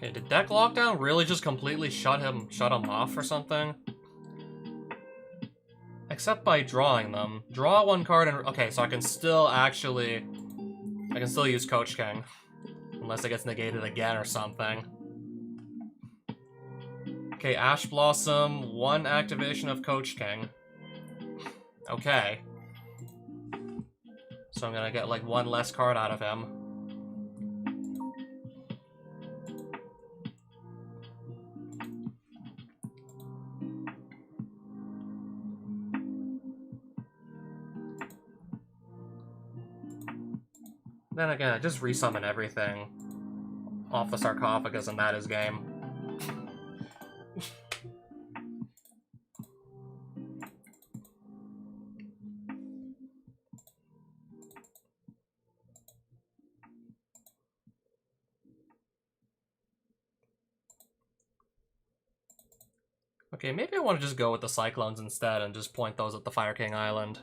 A: Okay, did deck lockdown really just completely shut him off or something? Except by drawing them. Draw 1 card and... Okay, so I can still use Coach King. Unless it gets negated again or something. Okay, Ash Blossom, 1 activation of Coach King. Okay. So I'm gonna get like 1 less card out of him. Then again, I just resummon everything off the sarcophagus and that is game. Okay, maybe I want to just go with the Cyclones instead and just point those at the Fire King Island.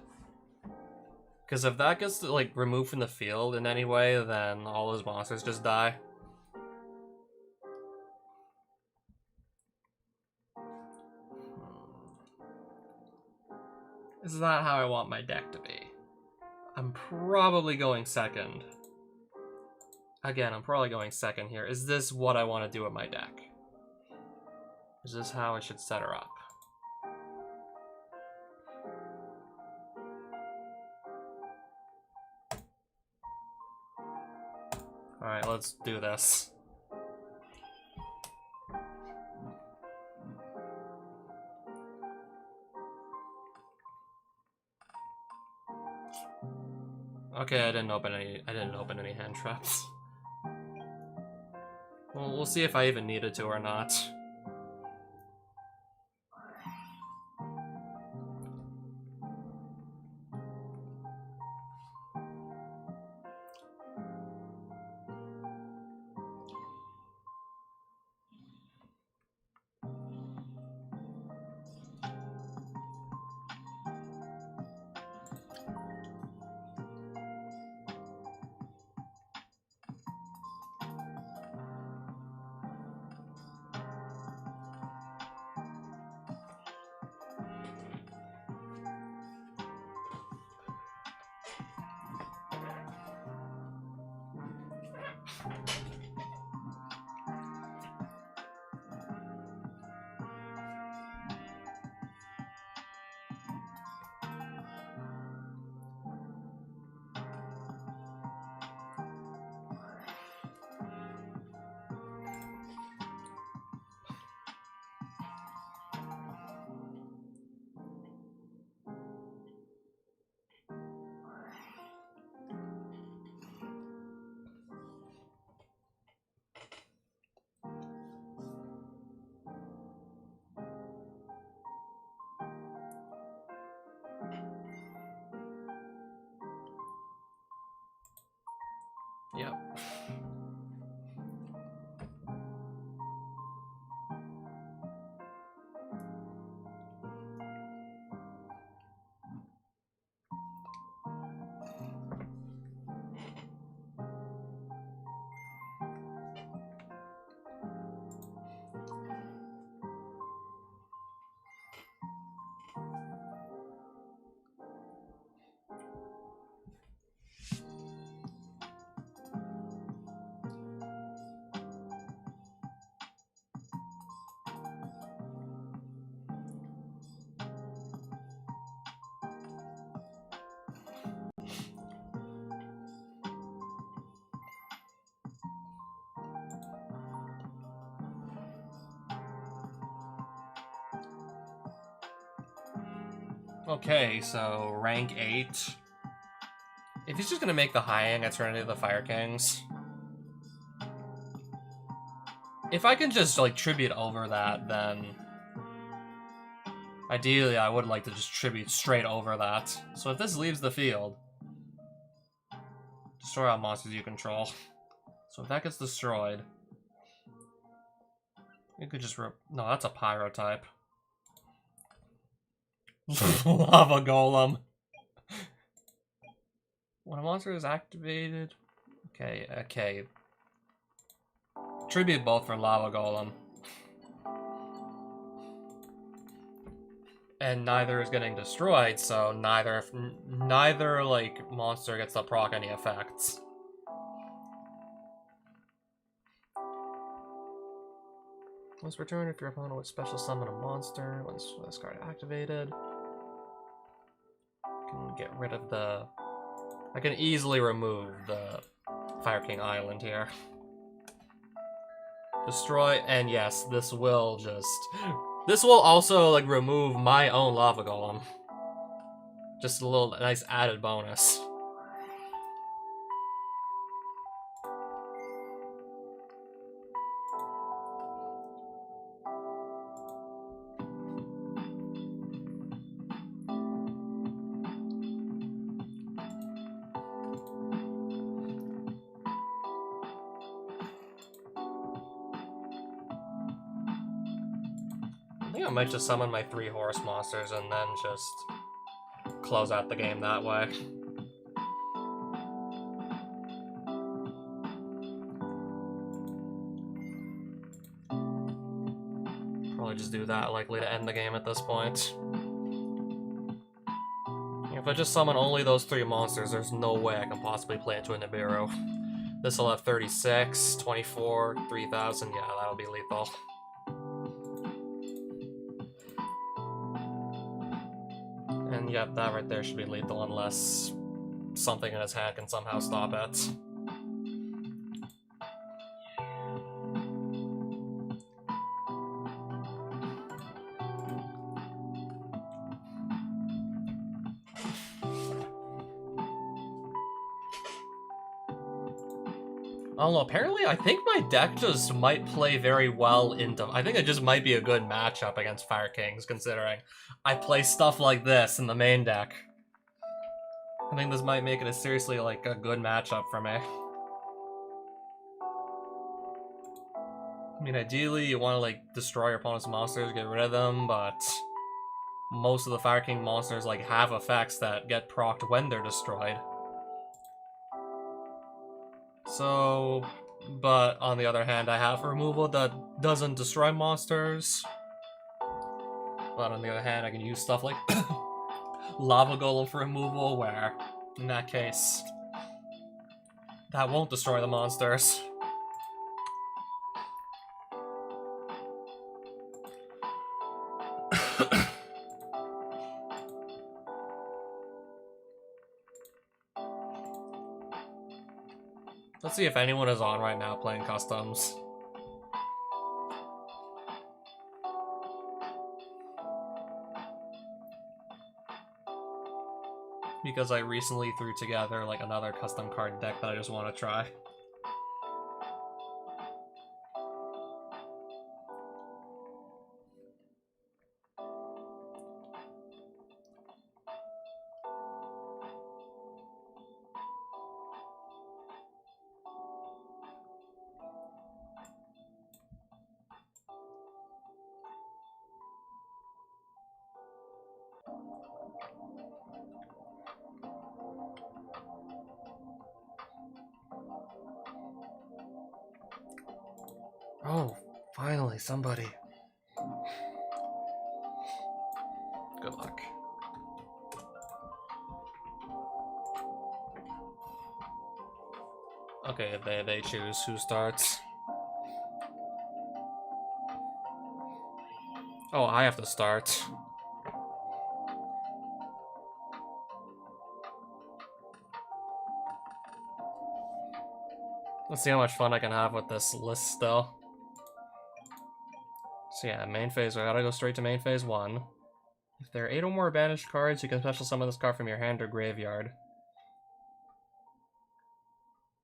A: Because if that gets, like, removed from the field in any way, then all those monsters just die. Is that how I want my deck to be? I'm probably going second. Again, I'm probably going second here. Is this what I want to do with my deck? Is this how I should set her up? Alright, let's do this. Okay, I didn't open any hand traps. Well, we'll see if I even needed to or not. Yep. Okay, so rank 8. If he's just gonna make the high-end Eternity of the Fire Kings... If I can just, like, tribute over that, then... Ideally, I would like to just tribute straight over that. So if this leaves the field... Destroy all monsters you control. So if that gets destroyed... You could just no, that's a Pyro type. Lava Golem. When a monster is activated... Okay. Tribute both for Lava Golem. And neither is getting destroyed, so neither like monster gets to proc any effects. Once returned, if your opponent would special summon a monster, once this card activated, you can get rid of the... I can easily remove the Fire King Island here. Destroy, and yes, this will just... This will also, like, remove my own Lava Golem. Just a little nice added bonus. think I might just summon my 3 Horus monsters and then just close out the game that way. Probably just do that, likely to end the game at this point. If I just summon only those 3 monsters, there's no way I can possibly play into a Nibiru. This'll have 36, 24, 3000, yeah, that'll be lethal. And yep, that right there should be lethal unless something in his hand can somehow stop it. I don't know, apparently I think my deck just might play very well into... I think it just might be a good matchup against Fire Kings, considering I play stuff like this in the main deck. I think this might make it a seriously, like, a good matchup for me. I mean, ideally, you want to, like, destroy your opponent's monsters, get rid of them, but most of the Fire King monsters, like, have effects that get procced when they're destroyed. So, but on the other hand, I have removal that doesn't destroy monsters. But on the other hand, I can use stuff like Lava Golem for removal, where, in that case, that won't destroy the monsters. Let's see if anyone is on right now playing customs. Because I recently threw together like another custom card deck that I just want to try. Oh, finally, somebody. Good luck. Okay, they choose who starts. Oh, I have to start. Let's see how much fun I can have with this list still. So yeah, main phase, I gotta go straight to main phase 1. If there are 8 or more banished cards, you can special summon this card from your hand or graveyard.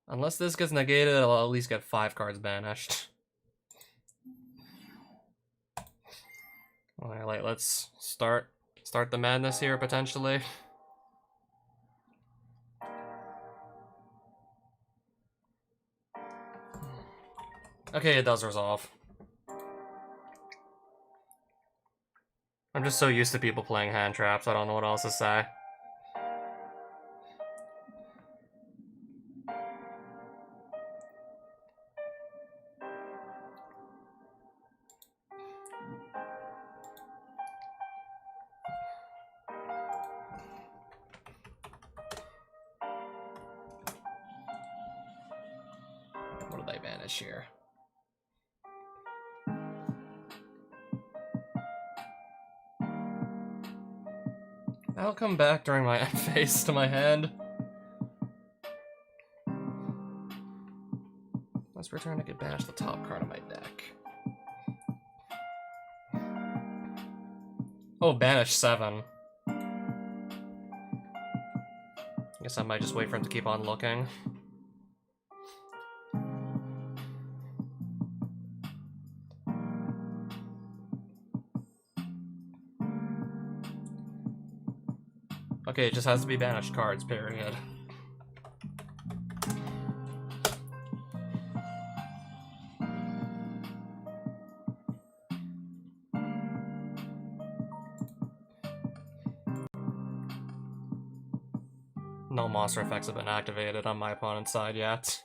A: Unless this gets negated, I'll at least get 5 cards banished. Alright, let's start the madness here, potentially. Okay, it does resolve. I'm just so used to people playing hand traps, I don't know what else to say. What did I banish here? That'll come back during my end phase to my hand. Let's return to get banished the top card of my deck. Oh, banish 7. Guess I might just wait for him to keep on looking. Okay, it just has to be banished cards, period. No monster effects have been activated on my opponent's side yet.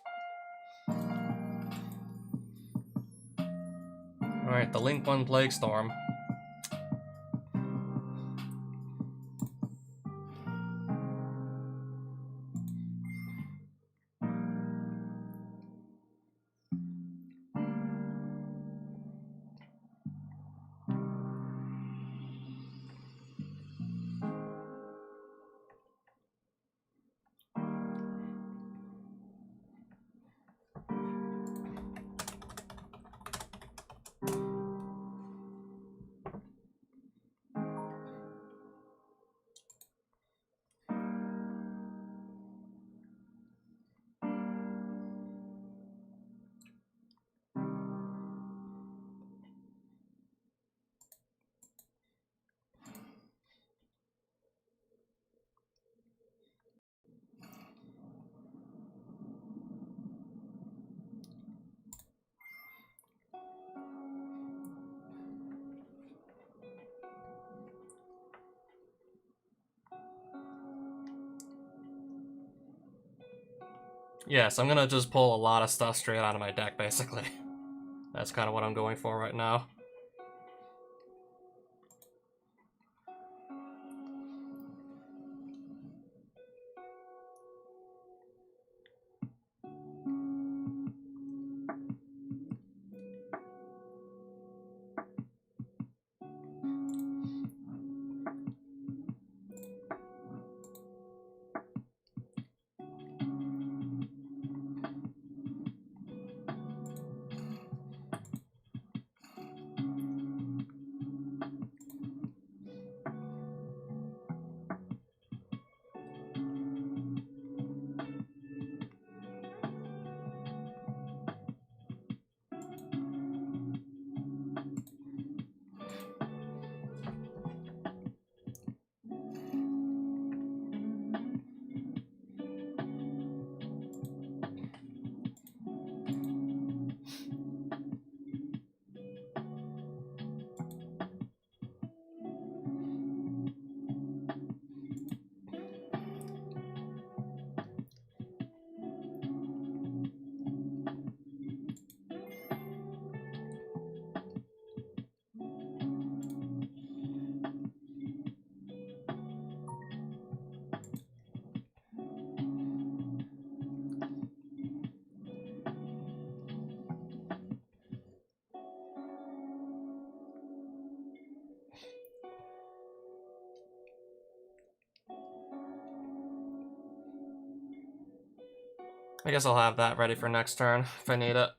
A: Alright, the Link 1 Plague Storm. Yes, I'm gonna just pull a lot of stuff straight out of my deck, basically. That's kind of what I'm going for right now. I guess I'll have that ready for next turn if I need it.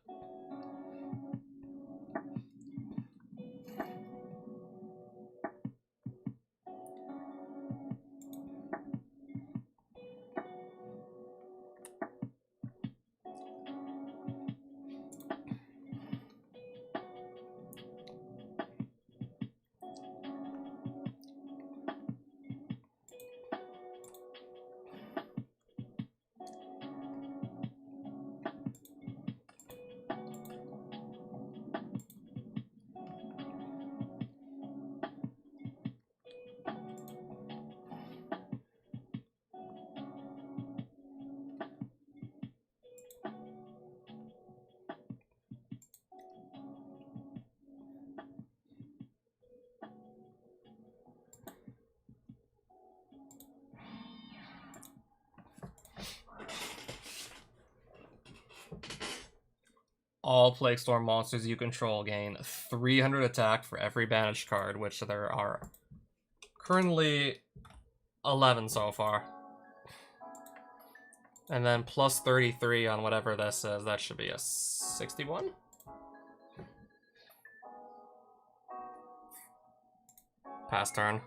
A: All Plague Storm monsters you control gain 300 attack for every banished card, which there are currently 11 so far. And then plus 33 on whatever this is. That should be a 61? Pass turn.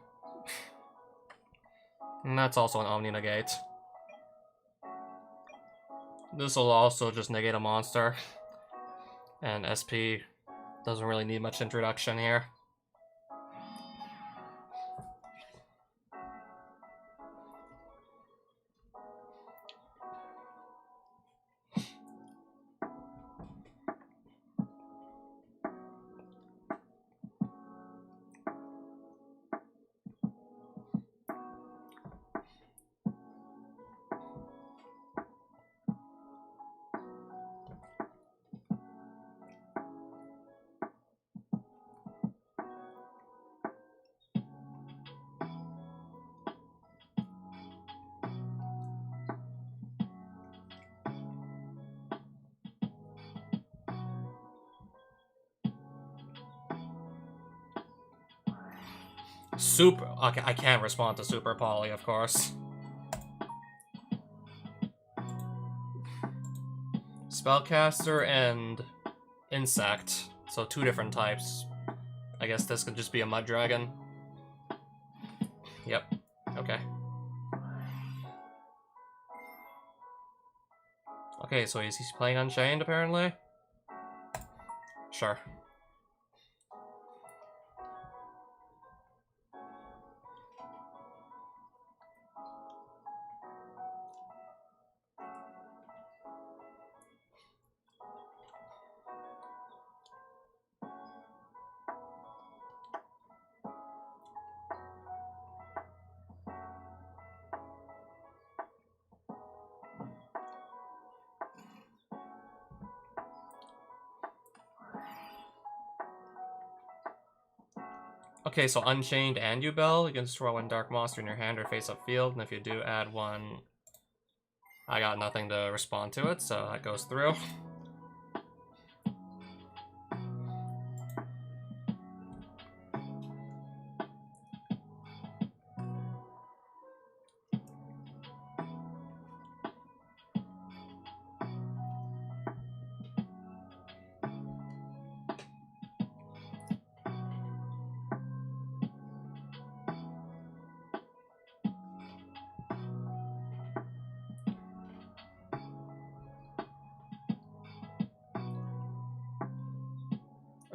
A: And that's also an Omni Negate. This will also just negate a monster. And SP doesn't really need much introduction here. Super. Okay, I can't respond to Super Poly, of course. Spellcaster and Insect. So 2 different types. I guess this could just be a Mud Dragon. Yep. Okay. Okay, so he's playing Unchained, apparently? Sure. Okay, so Unchained and Ubel, you can throw one Dark Monster in your hand or face-up field, and if you do add one, I got nothing to respond to it, so that goes through.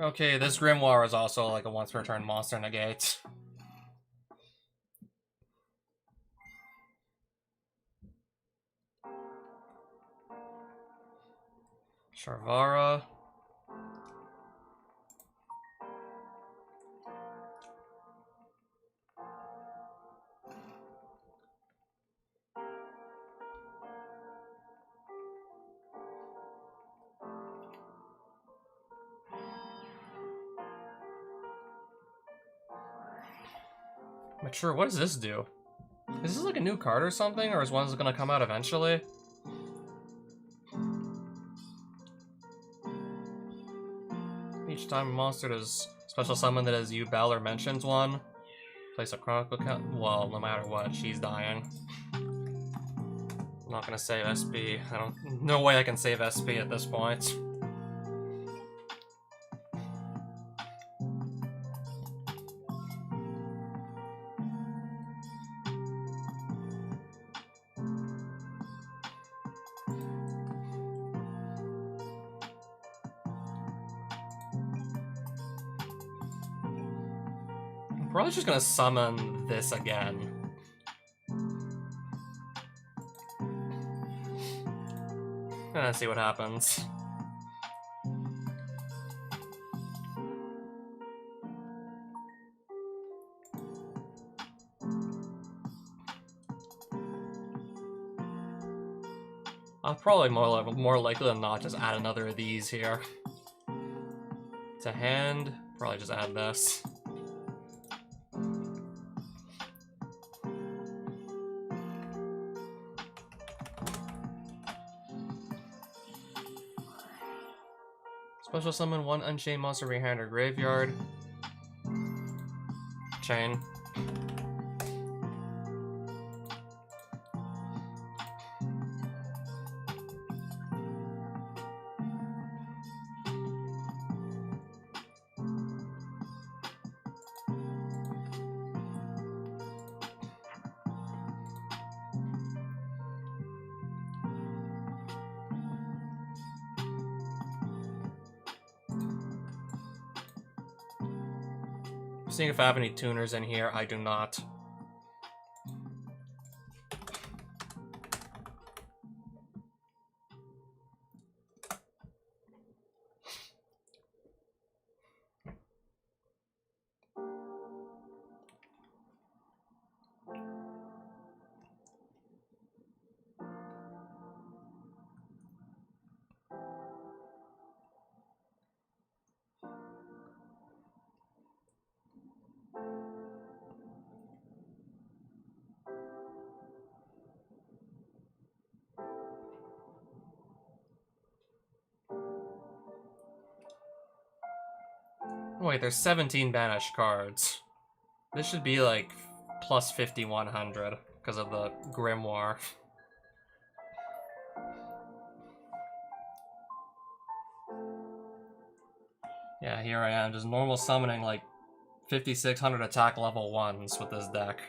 A: Okay, this Grimoire is also like a once per turn monster negate. Sharvara. Mature, what does this do? Is this like a new card or something, or is one gonna come out eventually? Each time a monster does special summon that has Ubel or mentions one, place a Chronicle count. Well, no matter what, she's dying. I'm not gonna save SP. No way I can save SP at this point. I'm probably just gonna summon this again. And see what happens. I'll probably more likely than not just add another of these here. To hand, probably just add this. Special summon one Unchained monster from your hand or graveyard. Chain. Seeing if I have any tuners in here. I do not. Wait, there's 17 banished cards. This should be like plus 5100 because of the Grimoire. Yeah, here I am, just normal summoning like 5600 attack level 1s with this deck.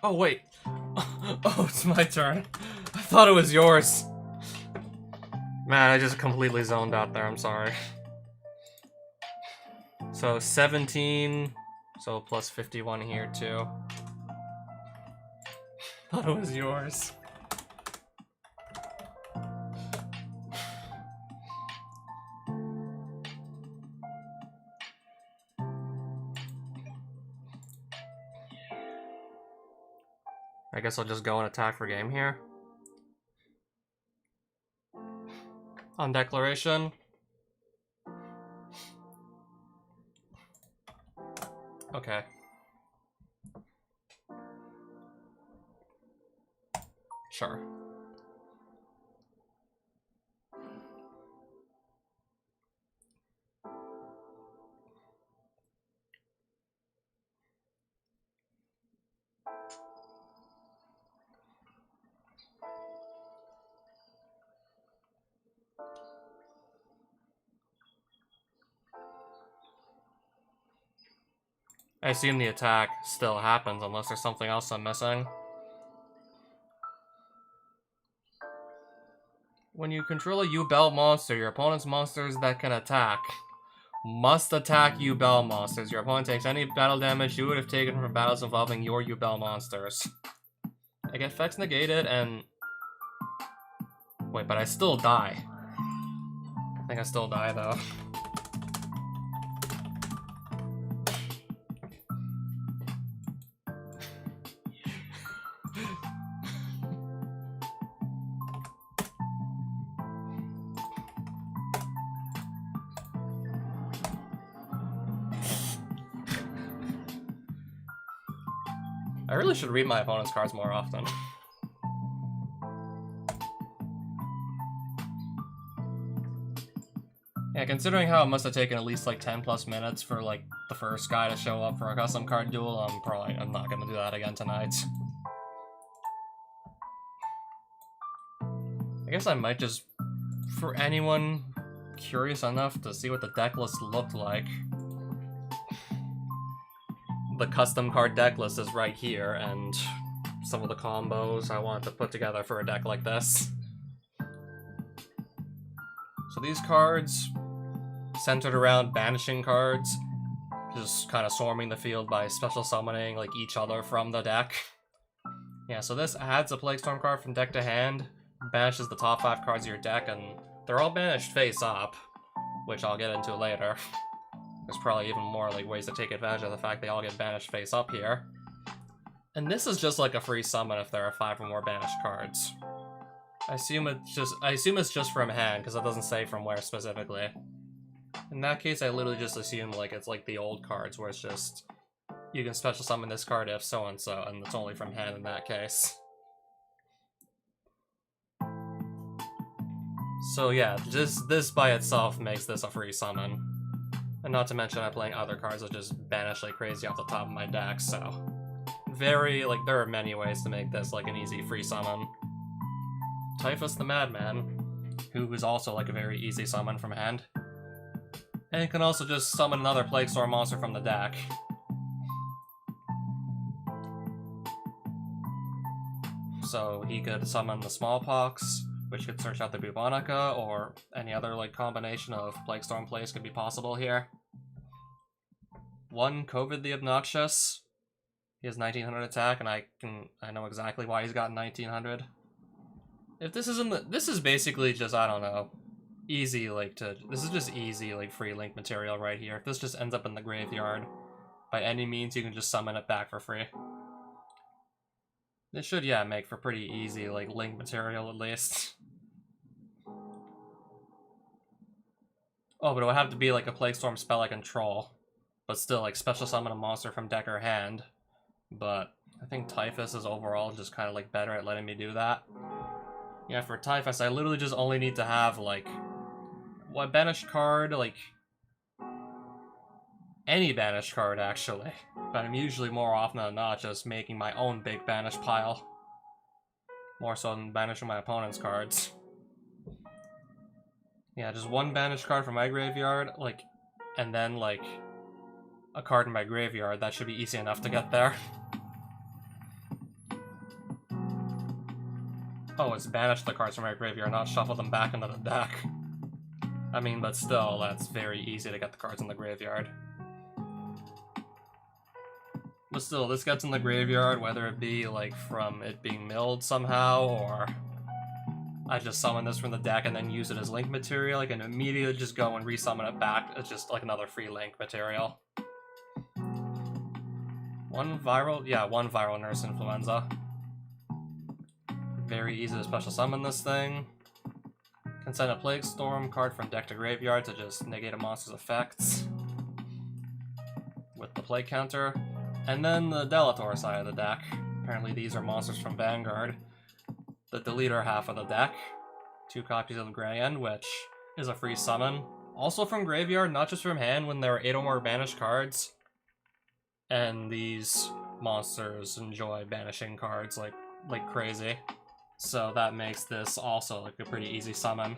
A: Oh, wait. Oh, it's my turn. I thought it was yours. Man, I just completely zoned out there, I'm sorry. So 17, so plus 51 here too. Thought it was yours. I guess I'll just go and attack for game here. On declaration. Okay. Sure. I assume the attack still happens unless there's something else I'm missing. When you control a U-Bell monster, your opponent's monsters that can attack must attack U-Bell monsters. Your opponent takes any battle damage you would have taken from battles involving your U-Bell monsters. I get effects negated and... Wait, but I still die. I think I still die, though. I really should read my opponent's cards more often. Yeah, considering how it must have taken at least like 10 plus minutes for like the first guy to show up for a custom card duel, I'm not gonna do that again tonight. I guess I might just, for anyone curious enough to see what the deck list looked like, the custom card deck list is right here, and some of the combos I wanted to put together for a deck like this. So these cards, centered around banishing cards, just kind of swarming the field by special summoning like each other from the deck. Yeah, so this adds a Plague Storm card from deck to hand, banishes the top 5 cards of your deck, and they're all banished face up, which I'll get into later. There's probably even more like ways to take advantage of the fact they all get banished face up here. And this is just like a free summon if there are 5 or more banished cards. I assume it's just from hand, because it doesn't say from where specifically. In that case, I literally just assume like it's like the old cards where it's just you can special summon this card if so-and-so, and it's only from hand in that case. So yeah, just this by itself makes this a free summon. And not to mention I'm playing other cards that just banish like crazy off the top of my deck, so... Very, like, there are many ways to make this like an easy free summon. Typhus the Madman, who is also like a very easy summon from hand. And you can also just summon another Plague Storm monster from the deck. So he could summon the Smallpox, which could search out the Bubonica, or any other like combination of Plague Storm plays could be possible here. One COVID the Obnoxious. He has 1900 attack, and I know exactly why he's got 1900. If this isn't the, this is basically just, I don't know, easy like this is just easy like free link material right here. If this just ends up in the graveyard, by any means you can just summon it back for free. This should, yeah, make for pretty easy like link material at least. Oh, but it would have to be like a Plague Storm spell I control, but still like special summon a monster from deck or hand. But I think Typhus is overall just kind of like better at letting me do that. Yeah, for Typhus, I literally just only need to have like what banished card, like any banished card actually. But I'm usually more often than not just making my own big banish pile. More so than banishing my opponent's cards. Yeah, just one banished card from my graveyard, like, and then like a card in my graveyard. That should be easy enough to get there. Oh, it's banish the cards from my graveyard, not shuffle them back into the deck. I mean, but still, that's very easy to get the cards in the graveyard. But still, this gets in the graveyard, whether it be, like, from it being milled somehow, or I just summon this from the deck and then use it as link material. I can immediately just go and resummon it back. It's just like another free link material. One viral Nurse Influenza. Very easy to special summon this thing. Can send a Plague Storm card from deck to graveyard to just negate a monster's effects with the Plague counter. And then the Delator side of the deck. Apparently these are monsters from Vanguard. The Deleter half of the deck. 2 copies of the Grey End, which is a free summon. Also from graveyard, not just from hand when there are 8 or more banished cards. And these monsters enjoy banishing cards like crazy. So that makes this also like a pretty easy summon.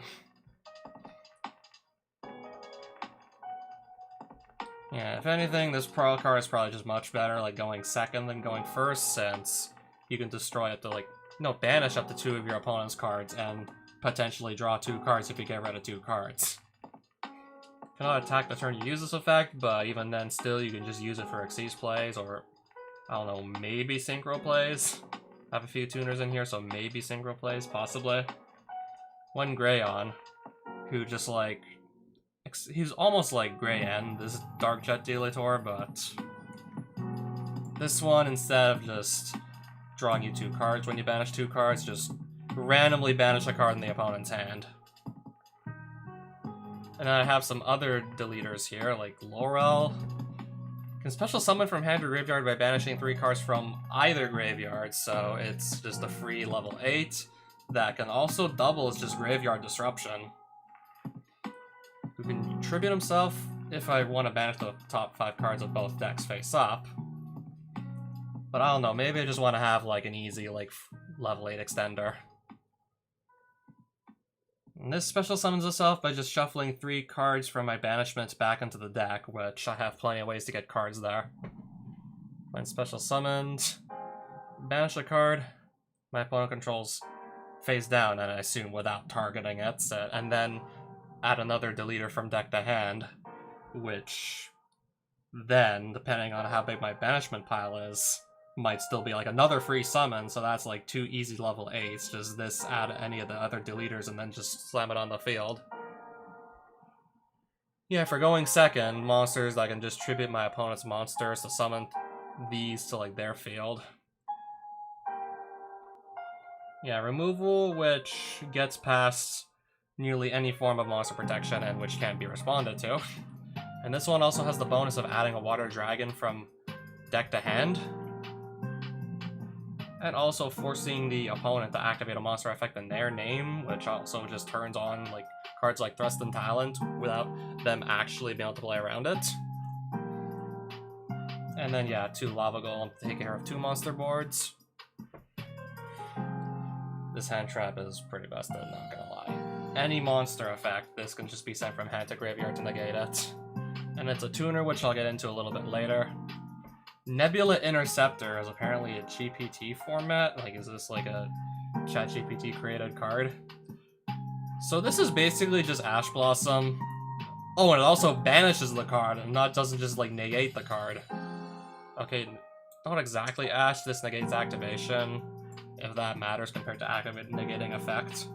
A: Yeah, if anything, this Pearl card is probably just much better, like going second than going first, since you can destroy up to like, no, banish up to 2 of your opponent's cards and potentially draw 2 cards if you get rid of 2 cards. Cannot attack the turn you use this effect, but even then still you can just use it for Xyz plays, or I don't know, maybe Synchro plays. I have a few tuners in here, so maybe Synchro plays, possibly. One Greyon, who just like, he's almost like Grey End, this Dark Jet Delator, but this one, instead of just drawing you 2 cards when you banish 2 cards, just randomly banish a card in the opponent's hand. And then I have some other deleters here, like Laurel. Can special summon from hand or graveyard by banishing 3 cards from either graveyard, so it's just a free level 8. That can also double as just Graveyard Disruption. Who can tribute himself if I want to banish the top 5 cards of both decks face up. But I don't know, maybe I just want to have like an easy like level 8 extender. And this special summons itself by just shuffling 3 cards from my banishments back into the deck, which I have plenty of ways to get cards there. When special summoned, banish a card my opponent controls face down, and I assume without targeting it, so, and then add another deleter from deck to hand, which then, depending on how big my banishment pile is, might still be like another free summon, so that's like 2 easy level 8s. Just this, add any of the other deleters, and then just slam it on the field. Yeah, for going second, monsters, I can just tribute my opponent's monsters to summon these to like their field. Yeah, removal, which gets past nearly any form of monster protection and which can't be responded to. And this one also has the bonus of adding a water dragon from deck to hand, and also forcing the opponent to activate a monster effect in their name, which also just turns on like cards like Thrust and Talent without them actually being able to play around it. And then yeah, 2 Lava Golem to take care of 2 monster boards. This hand trap is pretty busted, not gonna lie. Any monster effect, this can just be sent from hand to graveyard to negate it. And it's a tuner, which I'll get into a little bit later. Nebula Interceptor is apparently a GPT format. Like, is this like a ChatGPT created card? So this is basically just Ash Blossom. Oh, and it also banishes the card, and doesn't just like negate the card. Okay, not exactly Ash. This negates activation, if that matters compared to negating effect.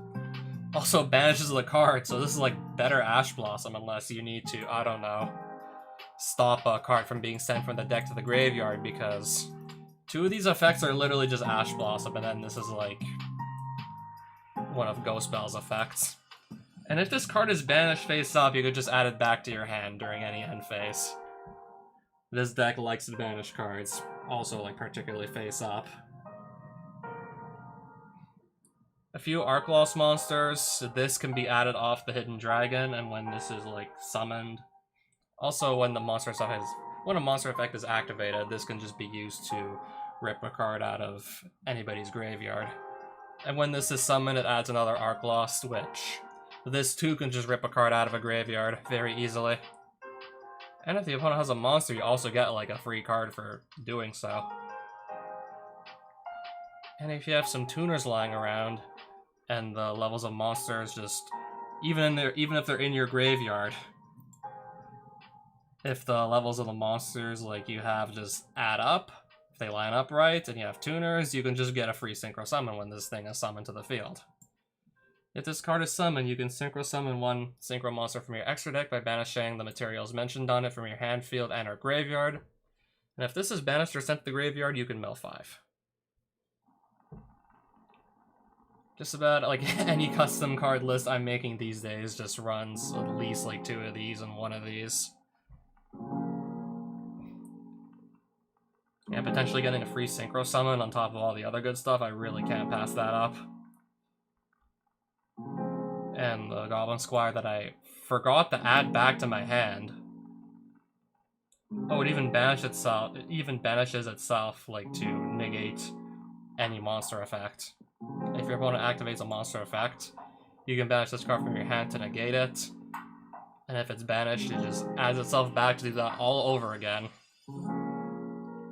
A: Also banishes the card, so this is like better Ash Blossom unless you need to, I don't know, stop a card from being sent from the deck to the graveyard, because 2 of these effects are literally just Ash Blossom, and then this is like one of Ghost Bell's effects. And if this card is banished face up, you could just add it back to your hand during any end phase. This deck likes to banish cards, also like particularly face up. A few Arc Loss monsters. This can be added off the Hidden Dragon, and when this is like summoned. Also, when a monster effect is activated, this can just be used to rip a card out of anybody's graveyard. And when this is summoned, it adds another Arc Lost, which this too can just rip a card out of a graveyard very easily. And if the opponent has a monster, you also get like a free card for doing so. And if you have some tuners lying around, and the levels of monsters just, even if they're in your graveyard, if the levels of the monsters like you have just add up, if they line up right, and you have tuners, you can just get a free Synchro Summon when this thing is summoned to the field. If this card is summoned, you can Synchro Summon 1 Synchro monster from your extra deck by banishing the materials mentioned on it from your hand, field, and or graveyard. And if this is banished or sent to the graveyard, you can mill 5. Just about like any custom card list I'm making these days just runs at least like 2 of these and 1 of these. And potentially getting a free Synchro Summon on top of all the other good stuff, I really can't pass that up. And the Goblin Squire that I forgot to add back to my hand. Oh, it even banishes itself like to negate any monster effect. If your opponent activates a monster effect, you can banish this card from your hand to negate it. And if it's banished, it just adds itself back to do that all over again.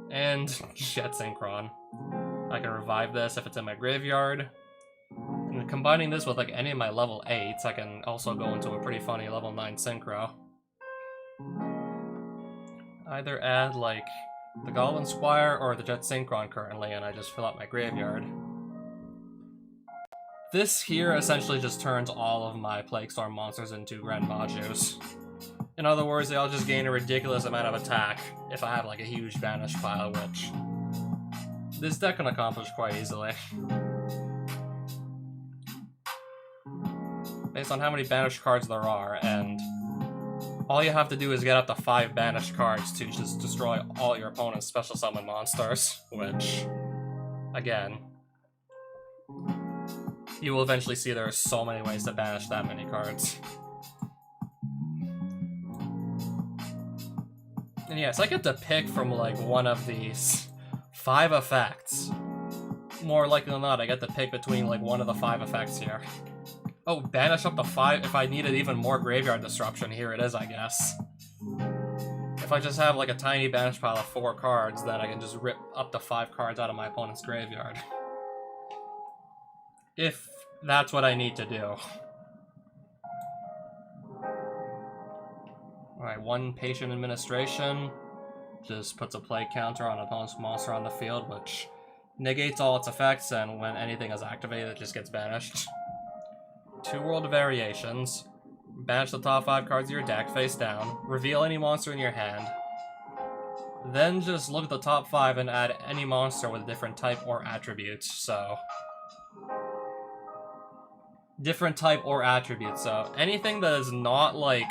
A: And Jet Synchron. I can revive this if it's in my graveyard. And combining this with like any of my level 8s, I can also go into a pretty funny level 9 Synchro. Either add like the Goblin Squire or the Jet Synchron currently, and I just fill out my graveyard. This here essentially just turns all of my Plague Storm monsters into Grand Majus. In other words, they all just gain a ridiculous amount of attack if I have like a huge banished pile, which this deck can accomplish quite easily. Based on how many banished cards there are, and all you have to do is get up to 5 banished cards to just destroy all your opponent's special summon monsters, which, again, you will eventually see there are so many ways to banish that many cards. And yes, I get to pick from like one of these 5 effects. More likely than not, I get to pick between like one of the 5 effects here. Oh, banish up to 5 if I needed even more graveyard disruption. Here it is, I guess. If I just have like a tiny banish pile of 4 cards, then I can just rip up to 5 cards out of my opponent's graveyard. If that's what I need to do. Alright, 1 Patient Administration. Just puts a plague counter on an opponent's monster on the field, which negates all its effects, and when anything is activated, it just gets banished. 2 World Variations. Banish the top 5 cards of your deck face down. Reveal any monster in your hand. Then just look at the top 5 and add any monster with a different type or attribute, so different type or attribute. So anything that is not like...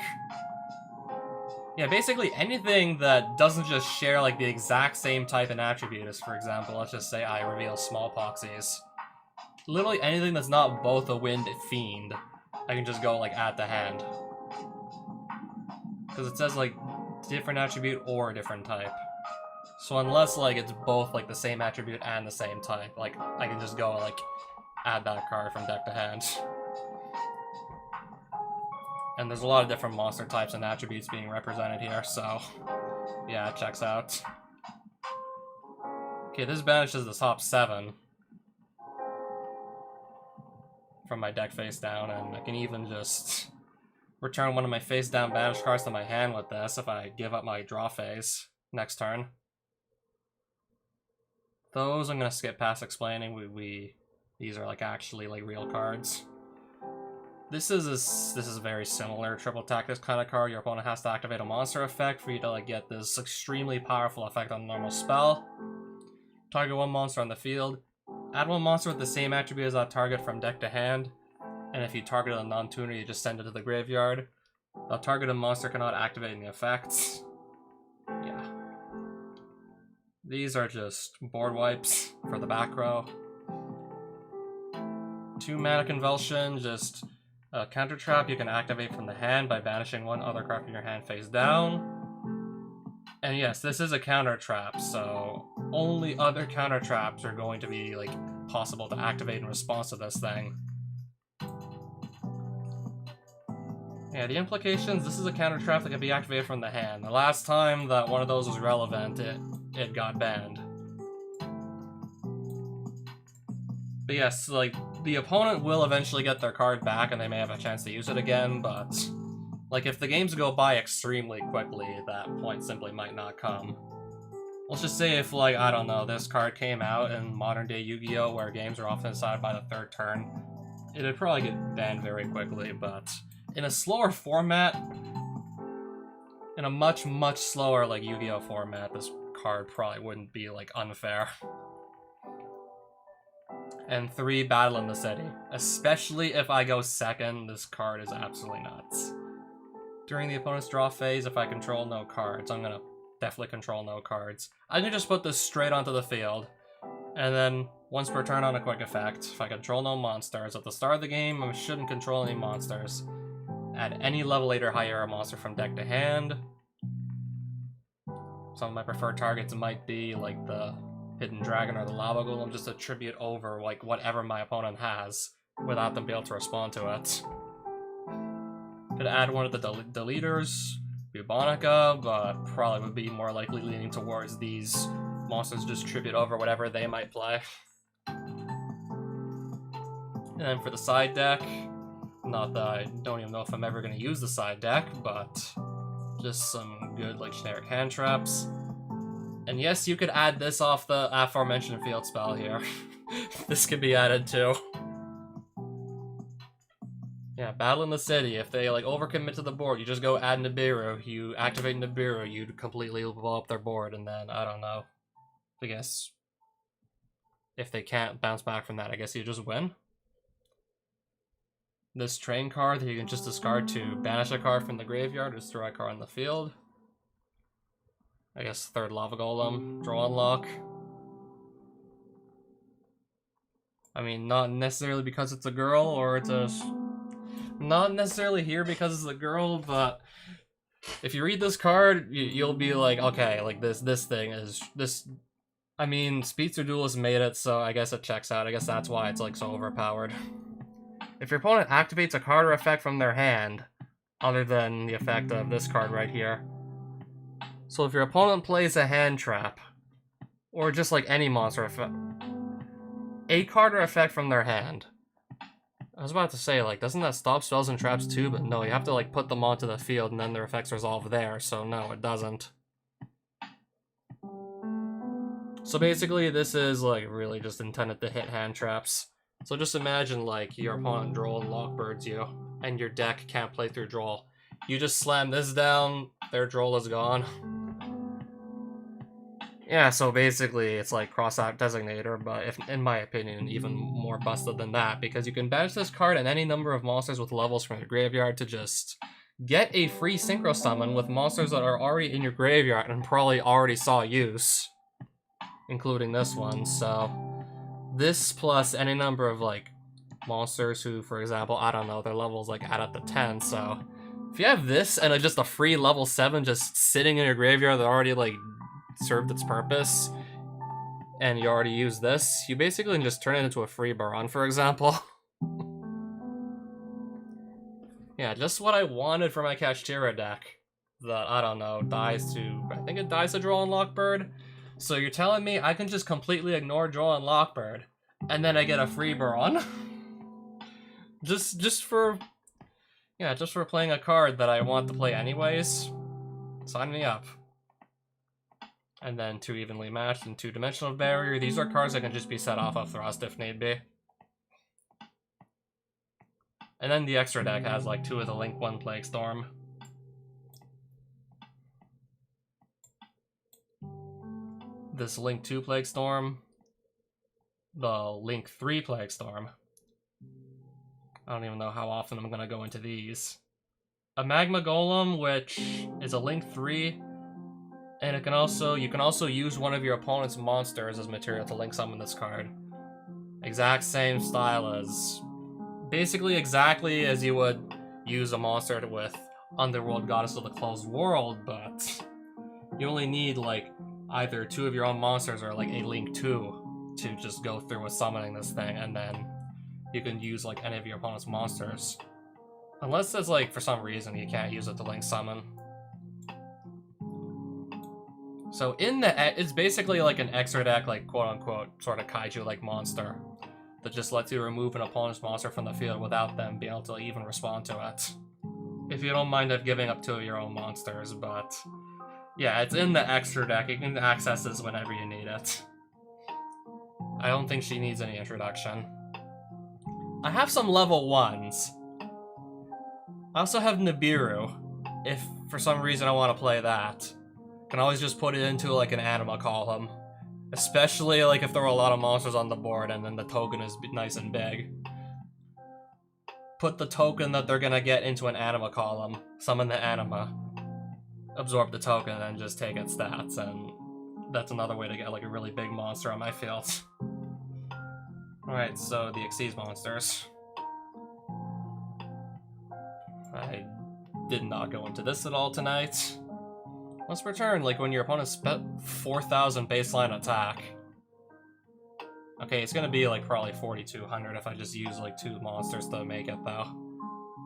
A: Yeah, basically anything that doesn't just share like the exact same type and attribute as, for example, let's just say I reveal Smallpoxies. Literally anything that's not both a wind fiend, I can just go like add to hand. Because it says like different attribute or a different type. So unless like it's both like the same attribute and the same type, like I can just go like add that card from deck to hand. And there's a lot of different monster types and attributes being represented here, so yeah, it checks out. Okay, this banishes the top 7 from my deck face down, and I can even just return one of my face down banished cards to my hand with this if I give up my draw phase next turn. Those I'm gonna skip past explaining. These are like actually like real cards. This is very similar triple tactics kind of card. Your opponent has to activate a monster effect for you to like get this extremely powerful effect on a normal spell. Target one monster on the field. Add one monster with the same attribute as that target from deck to hand. And if you target a non-tuner, you just send it to the graveyard. The targeted monster cannot activate any effects. Yeah. These are just board wipes for the back row. 2 mana Convulsion, just a counter trap you can activate from the hand by banishing one other card from your hand face down. And yes, this is a counter trap, so only other counter traps are going to be like possible to activate in response to this thing. Yeah, the implications, this is a counter trap that can be activated from the hand. The last time that one of those was relevant, it got banned. But yes, like, the opponent will eventually get their card back and they may have a chance to use it again, but like if the games go by extremely quickly, that point simply might not come. Let's just say if, like, I don't know, this card came out in modern day Yu-Gi-Oh! Where games are often decided by the 3rd turn, it'd probably get banned very quickly, but in a slower format, in a much, much slower, like, Yu-Gi-Oh! Format, this card probably wouldn't be, like, unfair. And 3, Battle in the City. Especially if I go second, this card is absolutely nuts. During the opponent's draw phase, if I control no cards, I'm gonna definitely control no cards. I can just put this straight onto the field, and then once per turn on a quick effect, if I control no monsters, at the start of the game, I shouldn't control any monsters. Add any level 8 or higher monster from deck to hand. Some of my preferred targets might be like the Hidden Dragon or the Lava Golem, just attribute over like whatever my opponent has without them being able to respond to it. Could add one of the deleters, Bubonica, but probably would be more likely leaning towards these monsters just tribute over whatever they might play. And then for the side deck, not that I don't even know if I'm ever going to use the side deck, but just some good like generic hand traps. And yes, you could add this off the aforementioned field spell here. This could be added too. Yeah, Battle in the City. If they like overcommit to the board, you just go add Nibiru. You activate Nibiru, you completely blow up their board, and then I don't know. I guess if they can't bounce back from that, I guess you just win. This train card that you can just discard to banish a card from the graveyard or destroy a card on the field. I guess 3rd Lava Golem, draw unlock. I mean, not necessarily because it's a girl, or it's a... Not necessarily here because it's a girl, but if you read this card, you'll be like, okay, like this thing is... I mean, Speedster Duelist made it, so I guess it checks out. I guess that's why it's like so overpowered. If your opponent activates a card or effect from their hand, other than the effect of this card right here, so if your opponent plays a hand trap, or just like any monster effect, a card or effect from their hand. I was about to say, like, doesn't that stop spells and traps too? But no, you have to like put them onto the field and then their effects resolve there, so no, it doesn't. So basically, this is like really just intended to hit hand traps. So just imagine like your opponent draw and lockbirds you, and your deck can't play through draw. You just slam this down, their draw is gone. Yeah, so basically it's like cross-out designator, but if, in my opinion, even more busted than that, because you can banish this card and any number of monsters with levels from your graveyard to just get a free synchro summon with monsters that are already in your graveyard and probably already saw use, including this one. So this plus any number of like monsters who, for example, I don't know, their levels like add up to 10, so if you have this and just a free level 7 just sitting in your graveyard that already like served its purpose, and you already use this, you basically can just turn it into a free Baron, for example. Yeah, just what I wanted for my Kashtira deck. That, I don't know, dies to... I think it dies to draw and Lockbird. So you're telling me I can just completely ignore draw and Lockbird, and then I get a free Baron? just for... Yeah, just for playing a card that I want to play anyways? Sign me up. And then 2 evenly matched and 2-dimensional barrier. These are cards that can just be set off of thrust if need be. And then the extra deck has like 2 of the Link 1 Plague Storm. This Link 2 Plague Storm. The Link 3 Plague Storm. I don't even know how often I'm gonna go into these. A Magma Golem, which is a Link 3. And it can also, you can also use one of your opponent's monsters as material to link summon this card. Exact same style as, basically exactly as you would use a monster with Underworld Goddess of the Closed World, but you only need like either 2 of your own monsters or like a Link 2 to just go through with summoning this thing, and then you can use like any of your opponent's monsters. Unless there's like, for some reason, you can't use it to link summon. So in the, it's basically like an extra deck, like quote-unquote, sort of kaiju-like monster that just lets you remove an opponent's monster from the field without them being able to even respond to it. If you don't mind giving up 2 of your own monsters, but yeah, it's in the extra deck. You can access this whenever you need it. I don't think she needs any introduction. I have some level 1s. I also have Nibiru, if for some reason I want to play that. Can always just put it into like an anima column. Especially like if there are a lot of monsters on the board and then the token is nice and big. Put the token that they're gonna get into an anima column, summon the anima, absorb the token, and then just take its stats, and that's another way to get like a really big monster on my field. Alright, so the Xyz monsters. I did not go into this at all tonight. Once per turn, like when your opponent spent 4,000 baseline attack. Okay, it's gonna be like probably 4,200 if I just use like 2 monsters to make it though.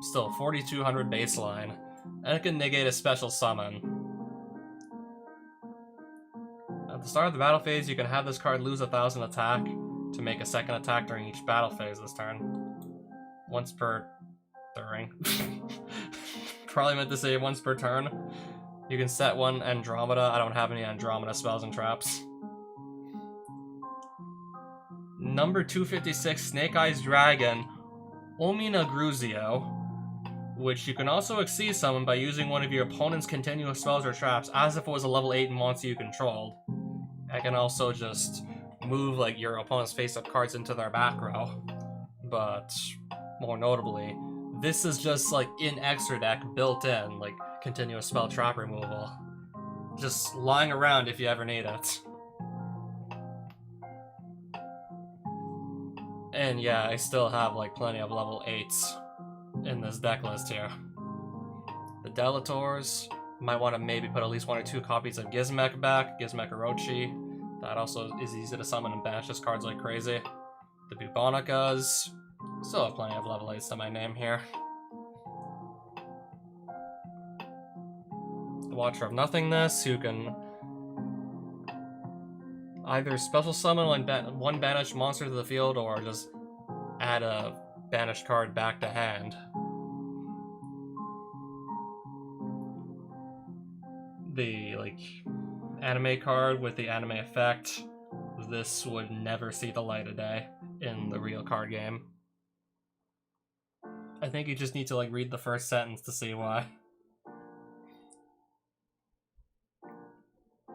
A: Still, 4,200 baseline. And it can negate a special summon. At the start of the battle phase, you can have this card lose 1,000 attack to make a second attack during each battle phase this turn. Once per... during. Probably meant to say once per turn. You can set 1 Andromeda. I don't have any Andromeda spells and traps. Number 256, Snake Eyes Dragon, Omina Gruzio, which you can also Xyz summon by using one of your opponent's continuous spells or traps as if it was a level 8 monster you controlled. I can also just move like your opponent's face-up cards into their back row. But more notably, this is just like in extra deck, built in, like continuous spell trap removal. Just lying around if you ever need it. And yeah, I still have like plenty of level 8s in this deck list here. The Delators, might want to maybe put at least 1 or 2 copies of Gizmek back, Gizmek Orochi. That also is easy to summon and banish his cards like crazy. The Bubonicas, still have plenty of level 8s to my name here. The Watcher of Nothingness, who can either special summon one banished monster to the field or just add a banished card back to hand. The like anime card with the anime effect, this would never see the light of day in the real card game. I think you just need to like read the first sentence to see why.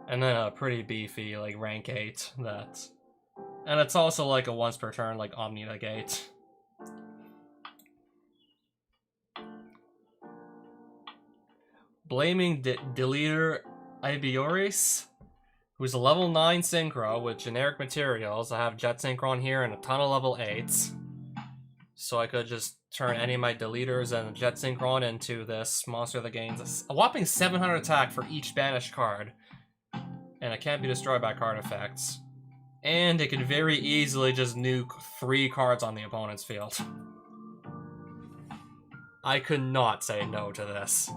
A: And then a pretty beefy, like, rank 8 that... And it's also like a once per turn, like, Omni Negate. Blaming Deleter Ibioris, who's a level 9 Synchro with generic materials. I have Jet Synchron here and a ton of level 8s. So I could just turn any of my Deleters and Jet Synchron into this monster that gains a whopping 700 attack for each banished card. And it can't be destroyed by card effects. And it can very easily just nuke 3 cards on the opponent's field. I could not say no to this.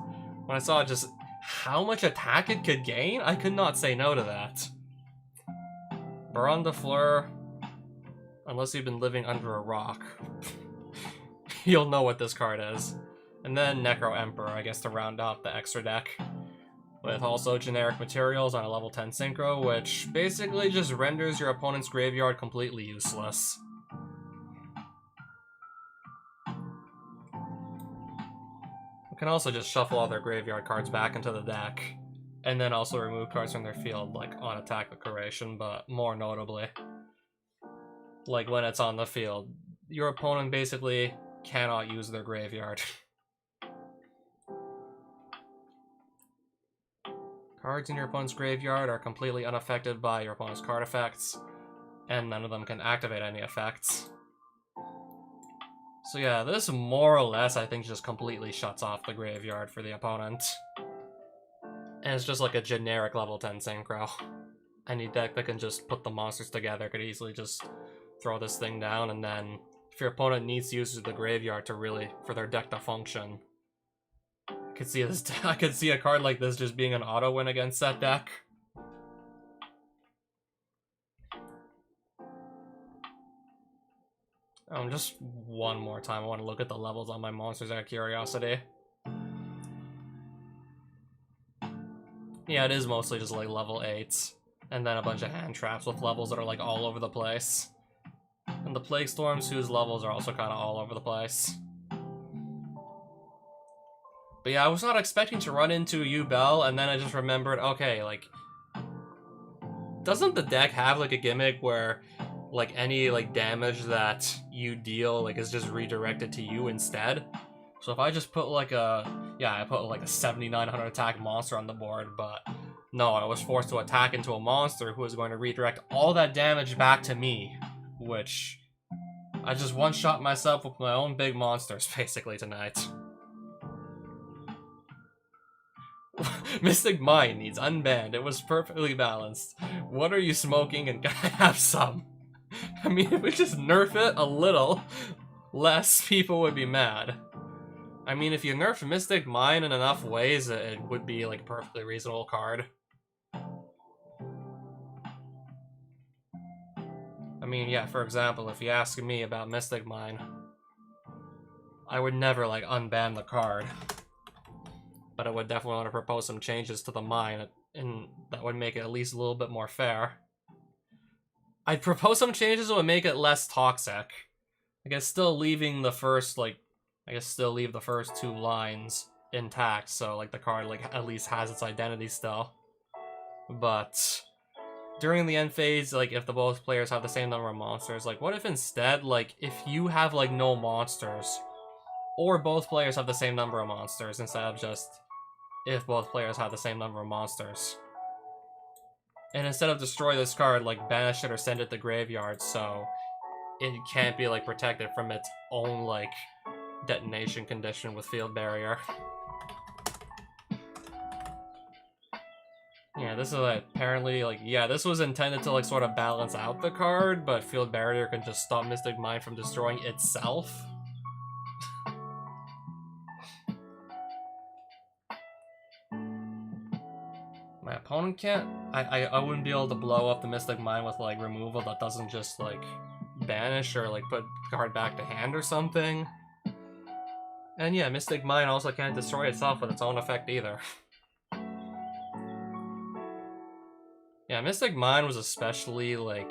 A: When I saw just how much attack it could gain, I could not say no to that. Baron de Fleur, unless you've been living under a rock, you'll know what this card is. And then Necro Emperor, I guess, to round out the extra deck. With also generic materials on a level 10 Synchro, which basically just renders your opponent's graveyard completely useless. You can also just shuffle all their graveyard cards back into the deck, and then also remove cards from their field, like on attack declaration, but more notably, like when it's on the field, your opponent basically cannot use their graveyard. Cards in your opponent's graveyard are completely unaffected by your opponent's card effects, and none of them can activate any effects. So yeah, this more or less I think just completely shuts off the graveyard for the opponent. And it's just like a generic level 10 Synchro. Any deck that can just put the monsters together could easily just throw this thing down, and then if your opponent needs to use the graveyard to really, for their deck to function, I could see a card like this just being an auto win against that deck. Just one more time, I want to look at the levels on my monsters out of curiosity. Yeah, it is mostly just like level 8s, and then a bunch of hand traps with levels that are like all over the place. And the Plague Storms, whose levels are also kind of all over the place. But yeah, I was not expecting to run into Yubel, and then I just remembered, okay, like, doesn't the deck have like a gimmick where like any like damage that you deal like is just redirected to you instead? So if I just put like I put like a 7900 attack monster on the board, but no, I was forced to attack into a monster who was going to redirect all that damage back to me, which I just one-shot myself with my own big monsters basically tonight. Mystic Mind needs unbanned. It was perfectly balanced. What are you smoking, and can I have some? I mean, if we just nerf it a little, less people would be mad. I mean, if you nerf Mystic Mind in enough ways, it would be like a perfectly reasonable card. I mean, yeah, for example, if you ask me about Mystic Mind, I would never like unban the card. But I would definitely want to propose some changes to the mine, and that would make it at least a little bit more fair. I'd propose some changes that would make it less toxic. I guess still leaving the first, like, still leave the first 2 lines intact, so, like, the card, like, at least has its identity still. But during the end phase, like, if the both players have the same number of monsters, like, what if instead, like, if you have, like, no monsters, or both players have the same number of monsters, instead of just if both players have the same number of monsters. And instead of destroy this card, like, banish it or send it to graveyard, so it can't be, like, protected from its own, like, detonation condition with field barrier. Yeah, this is apparently, like, yeah, this was intended to, like, sort of balance out the card, but field barrier can just stop Mystic Mind from destroying itself. My opponent can't. I wouldn't be able to blow up the Mystic Mind with like removal that doesn't just like banish or like put the card back to hand or something. And yeah, Mystic Mind also can't destroy itself with its own effect either. Yeah, Mystic Mind was especially like,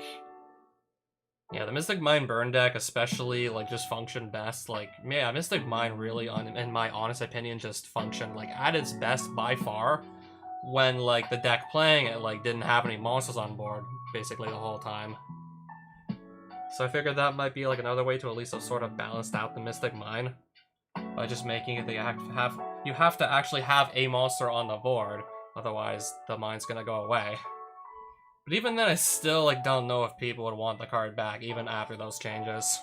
A: yeah, the Mystic Mind burn deck especially like just functioned best. Like, yeah, Mystic Mind really, in my honest opinion, just functioned like at its best by far when, like, the deck playing it, like, didn't have any monsters on board, basically the whole time. So I figured that might be, like, another way to at least have sort of balanced out the Mystic Mine. By just making it, you have to actually have a monster on the board, otherwise the mine's gonna go away. But even then, I still, like, don't know if people would want the card back, even after those changes.